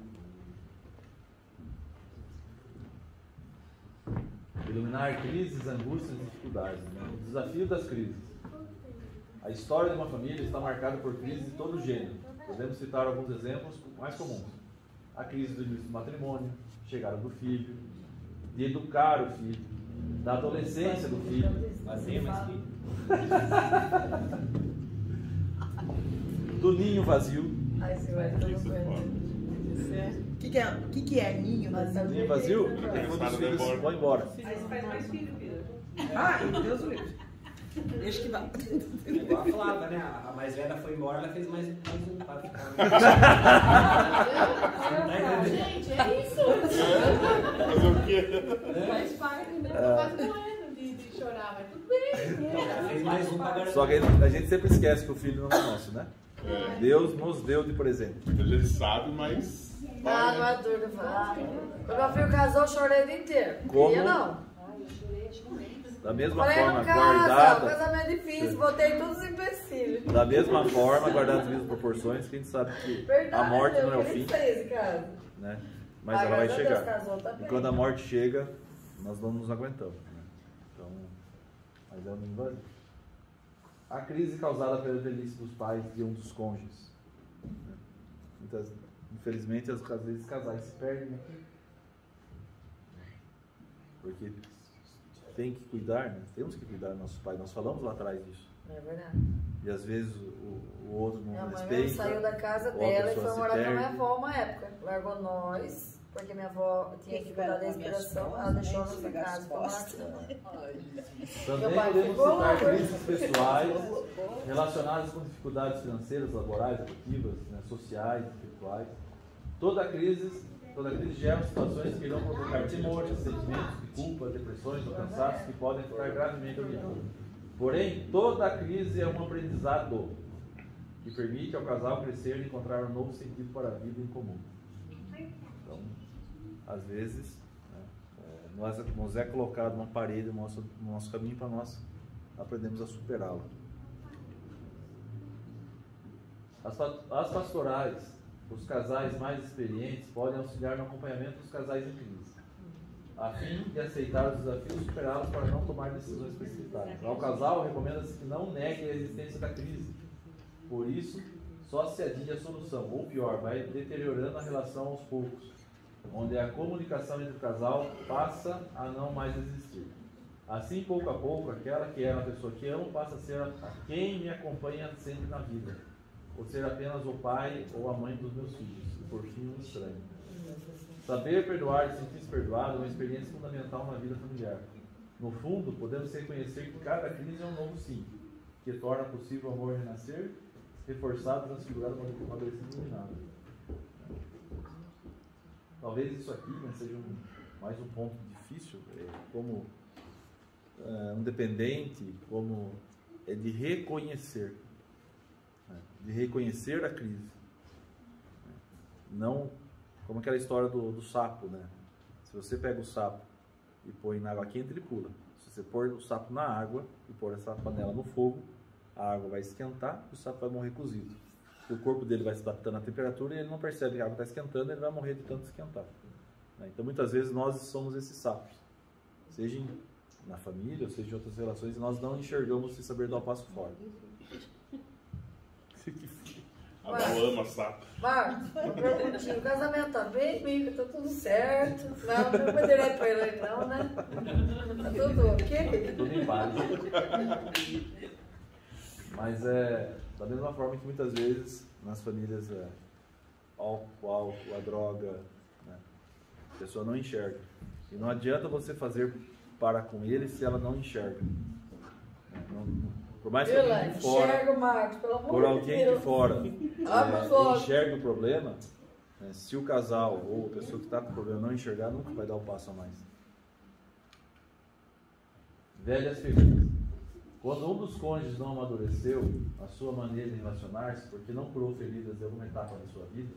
[SPEAKER 1] Iluminar crises, angústias e dificuldades. Né? O desafio das crises. A história de uma família está marcada por crises de todo gênero. Podemos citar alguns exemplos mais comuns. A crise do início do matrimônio, chegada do filho, de educar o filho, da adolescência do filho, do ninho vazio.
[SPEAKER 3] Aí você vai todo
[SPEAKER 2] Isso é foda.
[SPEAKER 7] O que é ninho?
[SPEAKER 1] Ninho vazio é quando os filhos vão embora.
[SPEAKER 8] Aí você faz mais filho, filho.
[SPEAKER 7] Ai, Deus me livre. Deixa que vá.
[SPEAKER 5] É igual a Flávia, né? A mais velha foi embora, ela fez mais um para ficar.
[SPEAKER 4] Gente, é isso.
[SPEAKER 2] Fazer o quê?
[SPEAKER 4] Faz parte, né? Tô quase morrendo de chorar, mas tudo bem.
[SPEAKER 5] Ela fez mais um para garantir.
[SPEAKER 1] Só que a gente sempre esquece que o filho não é nosso, né?
[SPEAKER 2] É.
[SPEAKER 1] Deus nos deu de presente.
[SPEAKER 2] Ele sabe, mas.
[SPEAKER 3] Ah, não é duro. Quando meu filho casou, eu chorei o dia inteiro.
[SPEAKER 1] Como?
[SPEAKER 3] Queria não.
[SPEAKER 1] Da mesma
[SPEAKER 3] Falei,
[SPEAKER 1] forma,
[SPEAKER 3] não casa,
[SPEAKER 1] guardada.
[SPEAKER 3] casamento difícil, botei todos os empecilhos.
[SPEAKER 1] Da mesma forma, guardar as mesmas proporções, que a gente sabe que
[SPEAKER 3] Verdade,
[SPEAKER 1] a morte não é o
[SPEAKER 3] eu
[SPEAKER 1] fim,
[SPEAKER 3] queria esse caso.
[SPEAKER 1] né? Mas ela vai
[SPEAKER 3] graças a Deus,
[SPEAKER 1] chegar.
[SPEAKER 3] casou, tá
[SPEAKER 1] E
[SPEAKER 3] bem.
[SPEAKER 1] quando a morte chega, nós não nos aguentamos, né? Então, mas é um ninho vazio. A crise causada pela velhice dos pais de um dos cônjuges. Né? Infelizmente, às vezes casais se perdem aqui. Porque tem que cuidar, né? Temos que cuidar dos nossos pais. Nós falamos lá atrás disso.
[SPEAKER 3] É verdade.
[SPEAKER 1] E às vezes o outro não
[SPEAKER 3] Minha mãe
[SPEAKER 1] respeita.
[SPEAKER 3] mesmo saiu da casa
[SPEAKER 1] ou a
[SPEAKER 3] dela e
[SPEAKER 1] pessoa
[SPEAKER 3] foi
[SPEAKER 1] se
[SPEAKER 3] morar com a minha
[SPEAKER 1] perde.
[SPEAKER 3] avó uma época. Largou nós, porque minha avó tinha dificuldade da respiração. Ela deixou a nossa casa para morar com ela.
[SPEAKER 1] Também
[SPEAKER 3] Meu pai
[SPEAKER 1] podemos
[SPEAKER 3] ficou
[SPEAKER 1] citar
[SPEAKER 3] louco.
[SPEAKER 1] crises pessoais relacionadas com dificuldades financeiras, laborais, afetivas, né, sociais, espirituais. Toda crise gera situações que irão provocar temores, sentimentos de culpa, depressões ou cansaços que podem ficar gravemente aumentados. Porém, toda crise é um aprendizado que permite ao casal crescer e encontrar um novo sentido para a vida em comum. Então, às vezes, né, nos é colocado uma parede no nosso caminho para nós aprendermos a superá-la. As pastorais, os casais mais experientes podem auxiliar no acompanhamento dos casais em crise, a fim de aceitar os desafios e superá-los para não tomar decisões precipitadas. Ao casal, recomenda-se que não negue a existência da crise. Por isso, só se adie a solução, ou pior, vai deteriorando a relação aos poucos, onde a comunicação entre o casal passa a não mais existir. Assim, pouco a pouco, aquela que era a pessoa que amo passa a ser a quem me acompanha sempre na vida, ou ser apenas o pai ou a mãe dos meus filhos, e por fim um estranho. Saber perdoar e sentir-se perdoado é uma experiência fundamental na vida familiar. No fundo, podemos reconhecer que cada crise é um novo sim, que torna possível o amor renascer, reforçado, transfigurado, amadurecido e iluminado. Talvez isso aqui, né, seja mais um ponto difícil, como um dependente, como de reconhecer. De reconhecer a crise. Não como aquela história do sapo, né? Se você pega o sapo e põe na água quente, ele pula. Se você pôr o sapo na água e pôr essa panela no fogo, a água vai esquentar e o sapo vai morrer cozido. O corpo dele vai se adaptando à temperatura e ele não percebe que a água está esquentando e ele vai morrer de tanto esquentar. Então muitas vezes nós somos esses sapos. Seja na família, ou seja em outras relações, e nós não enxergamos sem saber dar o passo fora.
[SPEAKER 2] A Val ama sapo.
[SPEAKER 3] Marcos, uma perguntinha. O casamento tá bem, amigo, tá tudo certo. Não foi direto pra ele não, né? Tá tudo ok?
[SPEAKER 1] Tudo em paz. Mas da mesma forma que muitas vezes nas famílias álcool, a droga, né? A pessoa não enxerga. E não adianta você fazer para com ele se ela não enxerga. Por mais que alguém de fora,
[SPEAKER 3] enxerga o Marcos, pelo amor
[SPEAKER 1] por alguém
[SPEAKER 3] de
[SPEAKER 1] de fora
[SPEAKER 3] Deus.
[SPEAKER 1] enxerga o problema, né, se o casal ou a pessoa que está com o problema não enxergar, nunca vai dar o passo a mais. Velhas feridas. Quando um dos cônjuges não amadureceu a sua maneira de relacionar-se, porque não curou feridas de alguma etapa da sua vida,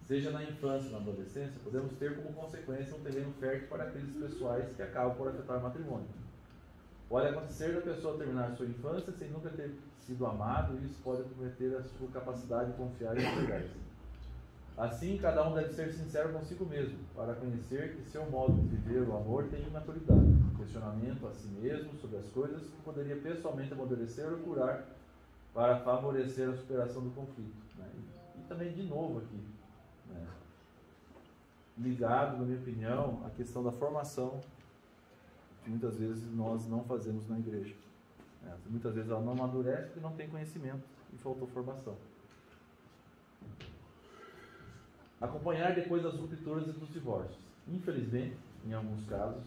[SPEAKER 1] seja na infância ou na adolescência, podemos ter como consequência um terreno fértil para crises pessoais que acabam por afetar o matrimônio. Pode acontecer da pessoa terminar sua infância sem nunca ter sido amado, e isso pode comprometer a sua capacidade de confiar e entregar-se. Assim, cada um deve ser sincero consigo mesmo, para conhecer que seu modo de viver o amor tem imaturidade, questionamento a si mesmo sobre as coisas que poderia pessoalmente amadurecer ou curar para favorecer a superação do conflito. Né? E também, de novo aqui, né? Ligado, na minha opinião, à questão da formação, que muitas vezes nós não fazemos na igreja. Muitas vezes ela não amadurece porque não tem conhecimento e faltou formação. Acompanhar depois das rupturas e dos divórcios. Infelizmente, em alguns casos,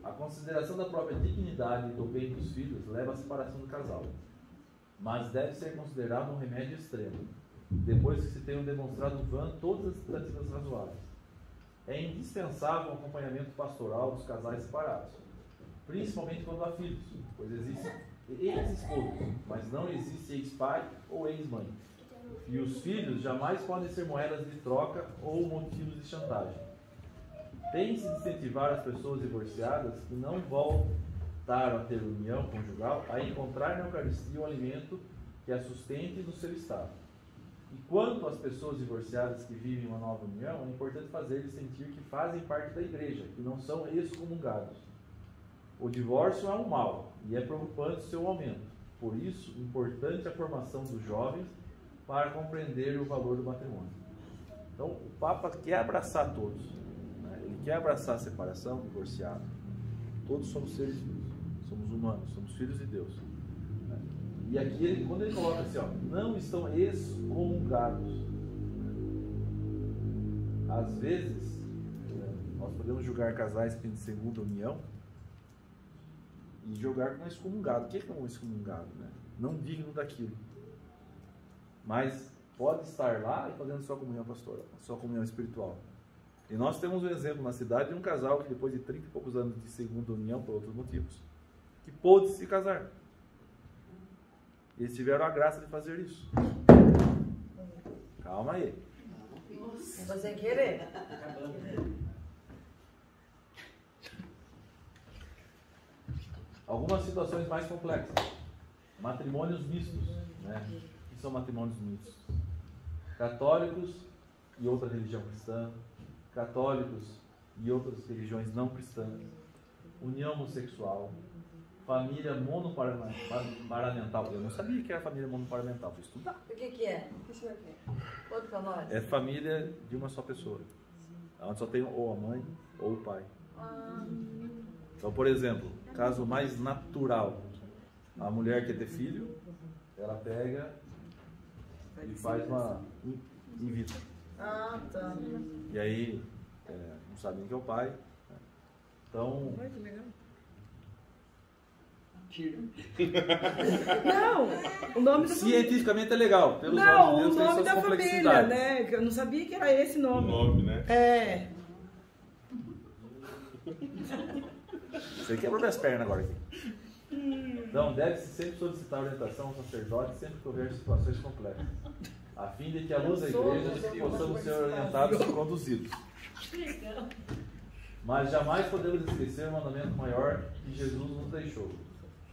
[SPEAKER 1] a consideração da própria dignidade e do bem dos filhos leva à separação do casal, mas deve ser considerado um remédio extremo, depois que se tenham demonstrado vã todas as tentativas razoáveis. É indispensável o acompanhamento pastoral dos casais separados, principalmente quando há filhos, pois existem ex-esposos, mas não existe ex-pai ou ex-mãe. E os filhos jamais podem ser moedas de troca ou motivos de chantagem. Tem-se de incentivar as pessoas divorciadas que não voltaram a ter união conjugal a encontrar na Eucaristia o alimento que a sustente no seu estado. E quanto às pessoas divorciadas que vivem uma nova união, é importante fazer-lhes sentir que fazem parte da igreja, que não são excomungados. O divórcio é um mal e é preocupante seu aumento. Por isso, importante a formação dos jovens para compreender o valor do matrimônio. Então, o Papa quer abraçar todos, né? Ele quer abraçar a separação, divorciado. Todos somos seres vivos, somos humanos, somos filhos de Deus. Né? E aqui, quando ele coloca assim, ó, não estão excomungados. Às vezes, nós podemos julgar casais que têm segunda união e julgar como excomungado. O que é um excomungado? Né? Não digno daquilo. Mas pode estar lá e fazendo sua comunhão pastoral, sua comunhão espiritual. E nós temos um exemplo na cidade de um casal que depois de 30 e poucos anos de segunda união, por outros motivos, que pôde se casar. Eles tiveram a graça de fazer isso. Calma aí.
[SPEAKER 3] Não sem querer.
[SPEAKER 1] Algumas situações mais complexas. Matrimônios mistos, né? São matrimônios mistos. Católicos e outra religião cristã, católicos e outras religiões não cristãs, união homossexual, família monoparental. Eu não sabia que era família monoparental, fui estudar.
[SPEAKER 3] O que é? Conta pra nós.
[SPEAKER 1] É família de uma só pessoa, onde só tem ou a mãe ou o pai. Então, por exemplo, caso mais natural, a mulher quer ter filho, ela pega e faz uma in vitro.
[SPEAKER 3] Ah, tá.
[SPEAKER 1] E aí, não sabem que é o pai. Né? Então...
[SPEAKER 7] Não, o nome da
[SPEAKER 1] cientificamente é legal, pelos
[SPEAKER 7] não,
[SPEAKER 1] olhos de Deus,
[SPEAKER 7] o nome da família, né? Eu não sabia que era esse nome.
[SPEAKER 2] O nome, né?
[SPEAKER 7] É.
[SPEAKER 1] Você quebrou minhas pernas agora aqui. Então, deve-se sempre solicitar orientação ao sacerdote sempre que houver situações complexas, a fim de que, à luz da igreja, possamos ser orientados e conduzidos. Mas jamais podemos esquecer o mandamento maior que Jesus nos deixou: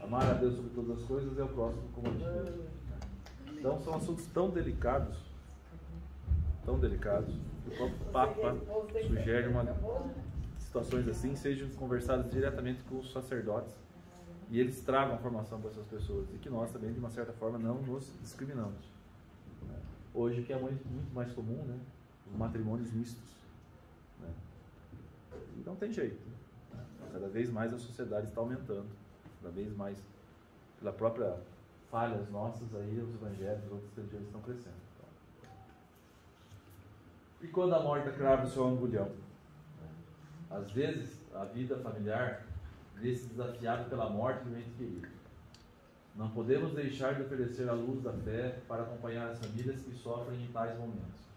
[SPEAKER 1] amar a Deus sobre todas as coisas e ao próximo como a Deus. Então, são assuntos tão delicados, que o próprio Papa sugere situações assim sejam conversadas diretamente com os sacerdotes e eles tragam a formação para essas pessoas e que nós também, de uma certa forma, não nos discriminamos. Hoje, o que é muito mais comum, né? Os matrimônios mistos. Né? E não tem jeito. Né? Cada vez mais a sociedade está aumentando. Cada vez mais, pela própria falhas nossas, aí os evangélicos, os outros religiões estão crescendo. Então. E quando a morte crava o seu angulhão? Às vezes, a vida familiar vê-se desafiada pela morte do ente querido. Não podemos deixar de oferecer a luz da fé para acompanhar as famílias que sofrem em tais momentos.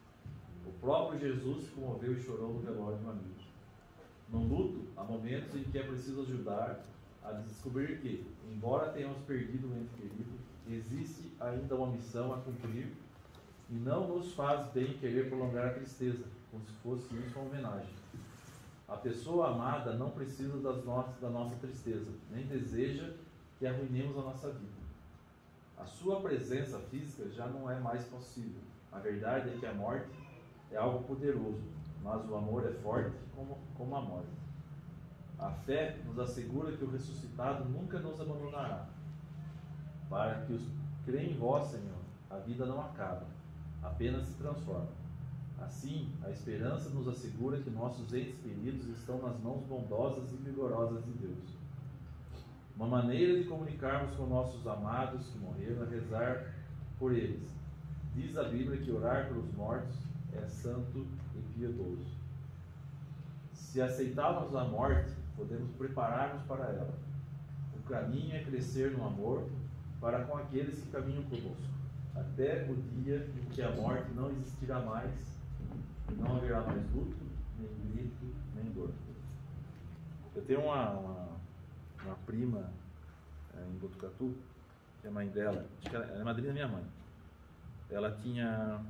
[SPEAKER 1] O próprio Jesus se comoveu e chorou no velório de um amigo. No luto, há momentos em que é preciso ajudar a descobrir que, embora tenhamos perdido um ente querido, existe ainda uma missão a cumprir e não nos faz bem querer prolongar a tristeza, como se fosse isso uma homenagem. A pessoa amada não precisa da nossa tristeza, nem deseja que arruinemos a nossa vida. A sua presença física já não é mais possível. A verdade é que a morte é algo poderoso, mas o amor é forte como a morte. A fé nos assegura que o ressuscitado nunca nos abandonará. Para que os que creem em vós, Senhor, a vida não acaba, apenas se transforma. Assim, a esperança nos assegura que nossos entes queridos estão nas mãos bondosas e vigorosas de Deus. Uma maneira de comunicarmos com nossos amados que morreram é rezar por eles, Diz a Bíblia que orar pelos mortos é santo e piedoso. Se aceitarmos a morte, podemos preparar-nos para ela. O caminho é crescer no amor para com aqueles que caminham conosco, até o dia em que a morte não existirá mais, não haverá mais luto, nem grito, nem dor. Eu tenho uma prima em Botucatu, que é a mãe dela, acho que ela é madrinha da minha mãe. Ela tinha...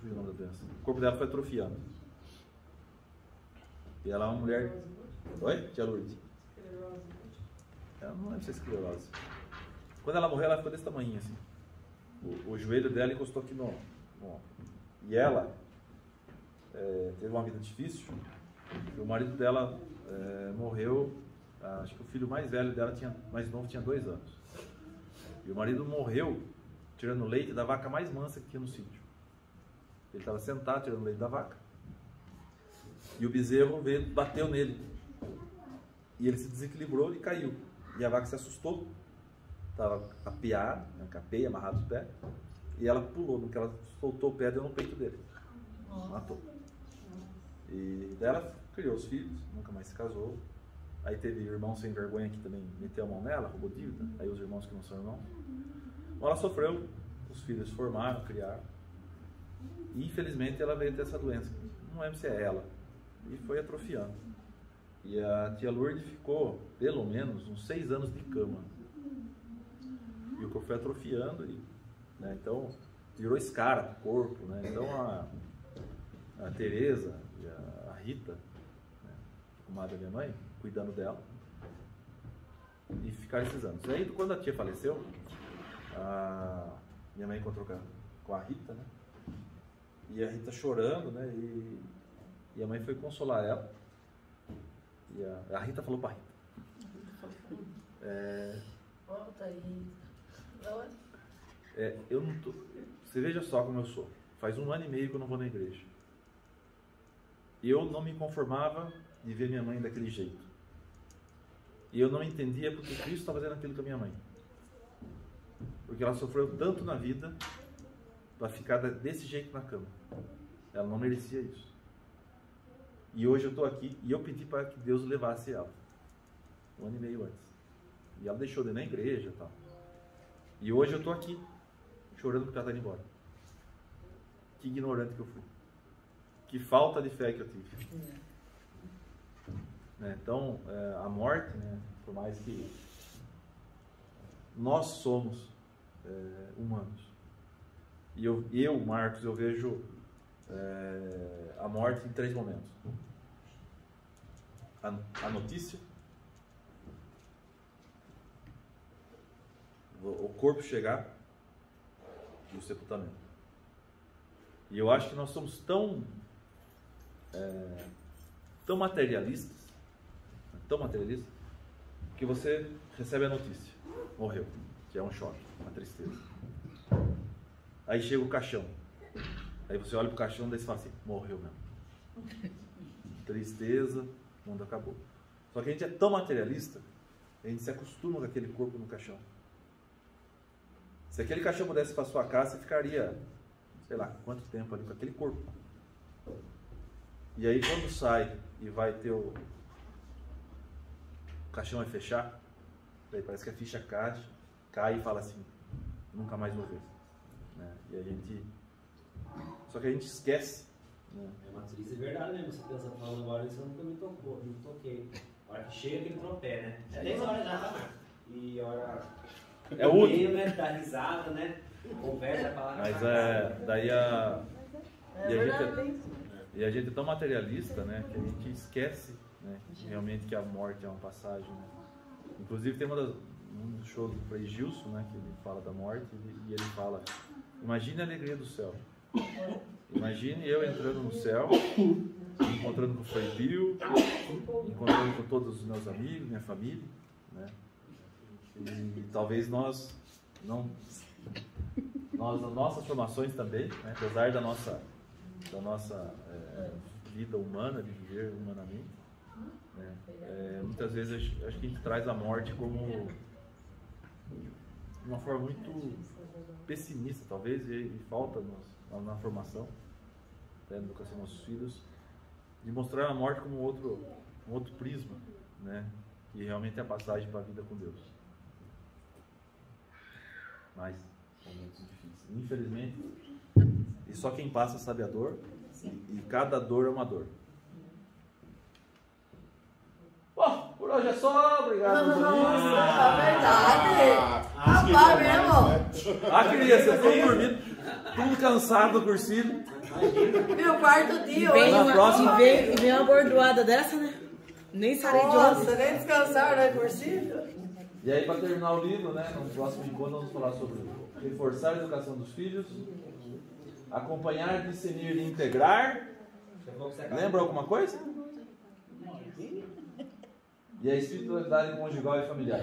[SPEAKER 1] o nome da doença. O corpo dela foi atrofiando. E ela é uma mulher... Oi? Tia Lourdes. Ela não lembro se é esclerose. Quando ela morreu, ela ficou desse tamanho assim. O joelho dela encostou aqui no ombro. E ela teve uma vida difícil. O marido dela morreu. Acho que o filho mais velho dela, mais novo, tinha 2 anos. E o marido morreu tirando leite da vaca mais mansa que tinha no sítio. Ele estava sentado tirando leite da vaca. E o bezerro veio, bateu nele. E ele se desequilibrou e caiu. E a vaca se assustou. Estava apeada, com a peia amarrada os pés. E ela pulou. No que ela soltou o pé, deu no peito dele. Matou. E daí ela criou os filhos, nunca mais se casou. Aí teve irmão sem vergonha que também meteu a mão nela, roubou dívida. Aí os irmãos que não são irmãos. Então ela sofreu. Os filhos formaram, criaram. E infelizmente ela veio ter essa doença. Não lembro se é ela. E foi atrofiando. E a tia Lourdes ficou pelo menos uns 6 anos de cama. E o corpo foi atrofiando. Né, então virou escara pro corpo. Né, então a Tereza e a Rita, né, a comadre da minha mãe, cuidando dela. E ficaram esses anos. E aí quando a tia faleceu, minha mãe encontrou com a Rita, né? E a Rita chorando, né? E a mãe foi consolar ela. E a Rita falou para a Rita.
[SPEAKER 3] Volta aí.
[SPEAKER 1] Eu não tô... Você veja só como eu sou. Faz 1 ano e meio que eu não vou na igreja. E eu não me conformava de ver minha mãe daquele jeito. E eu não entendia porque Cristo estava fazendo aquilo com a minha mãe. Porque ela sofreu tanto na vida para ficar desse jeito na cama. Ela não merecia isso. E hoje eu estou aqui e eu pedi para que Deus levasse ela. 1 ano e meio antes. E ela deixou de ir na igreja e tal. E hoje eu estou aqui, chorando porque ela está indo embora. Que ignorante que eu fui. Que falta de fé que eu tive. Então, a morte, né, por mais que nós somos humanos. E eu, Marcos, eu vejo a morte em 3 momentos. A notícia, o corpo chegar e o sepultamento. E eu acho que nós somos tão materialistas, que você recebe a notícia, morreu, que é um choque, uma tristeza. Aí chega o caixão, aí você olha pro caixão, daí você fala assim, morreu mesmo. Tristeza, o mundo acabou. Só que a gente é tão materialista, a gente se acostuma com aquele corpo no caixão. Se aquele caixão pudesse ir para sua casa, você ficaria, sei lá, quanto tempo ali com aquele corpo. E aí quando sai e vai ter o caixão vai fechar, daí parece que a ficha cai e fala assim, nunca mais vou ver. Né? E a gente... Só que a gente esquece. Né?
[SPEAKER 5] É uma triste verdade mesmo, você pensa falando agora, isso nunca me tocou, não toquei. A hora que chega aquele tropé, né? É 10 horas já, tá, Marcos? E a hora...
[SPEAKER 1] É o último.
[SPEAKER 5] Né? Dá risada, né? Conversa, fala...
[SPEAKER 1] Mas daí E a gente é tão materialista, né, que a gente esquece, né, realmente que a morte é uma passagem. Né? Inclusive tem um show do Frei Gilson, né, que ele fala da morte e ele fala, imagine a alegria do céu. Imagine eu entrando no céu, encontrando com o Frei Pio, encontrando com todos os meus amigos, minha família, né? E talvez nós nas nossas formações também, né, apesar da nossa vida humana, de viver humanamente, né, muitas vezes acho que a gente traz a morte como de uma forma muito pessimista, talvez, e falta na formação, na educação dos nossos filhos, de mostrar a morte como um outro prisma, né? Que realmente é a passagem para a vida com Deus. Mas, momentos difíceis. Infelizmente, e só quem passa sabe a dor, e cada dor é uma dor. Bom, por hoje é só. Obrigado,
[SPEAKER 3] Nossa, é verdade. Rapaz, mesmo.
[SPEAKER 1] Criança, tudo dormindo, tudo cansado do cursinho.
[SPEAKER 3] Meu quarto dia
[SPEAKER 7] Vem
[SPEAKER 3] hoje.
[SPEAKER 7] e vem uma bordoada dessa, né? Nem sarei de ontem.
[SPEAKER 3] Nossa, nem descansaram, né, cursinho?
[SPEAKER 1] E aí, para terminar o livro, né, no próximo encontro, vamos falar sobre reforçar a educação dos filhos, acompanhar, discernir e integrar. Lembra alguma coisa? E a espiritualidade conjugal e familiar.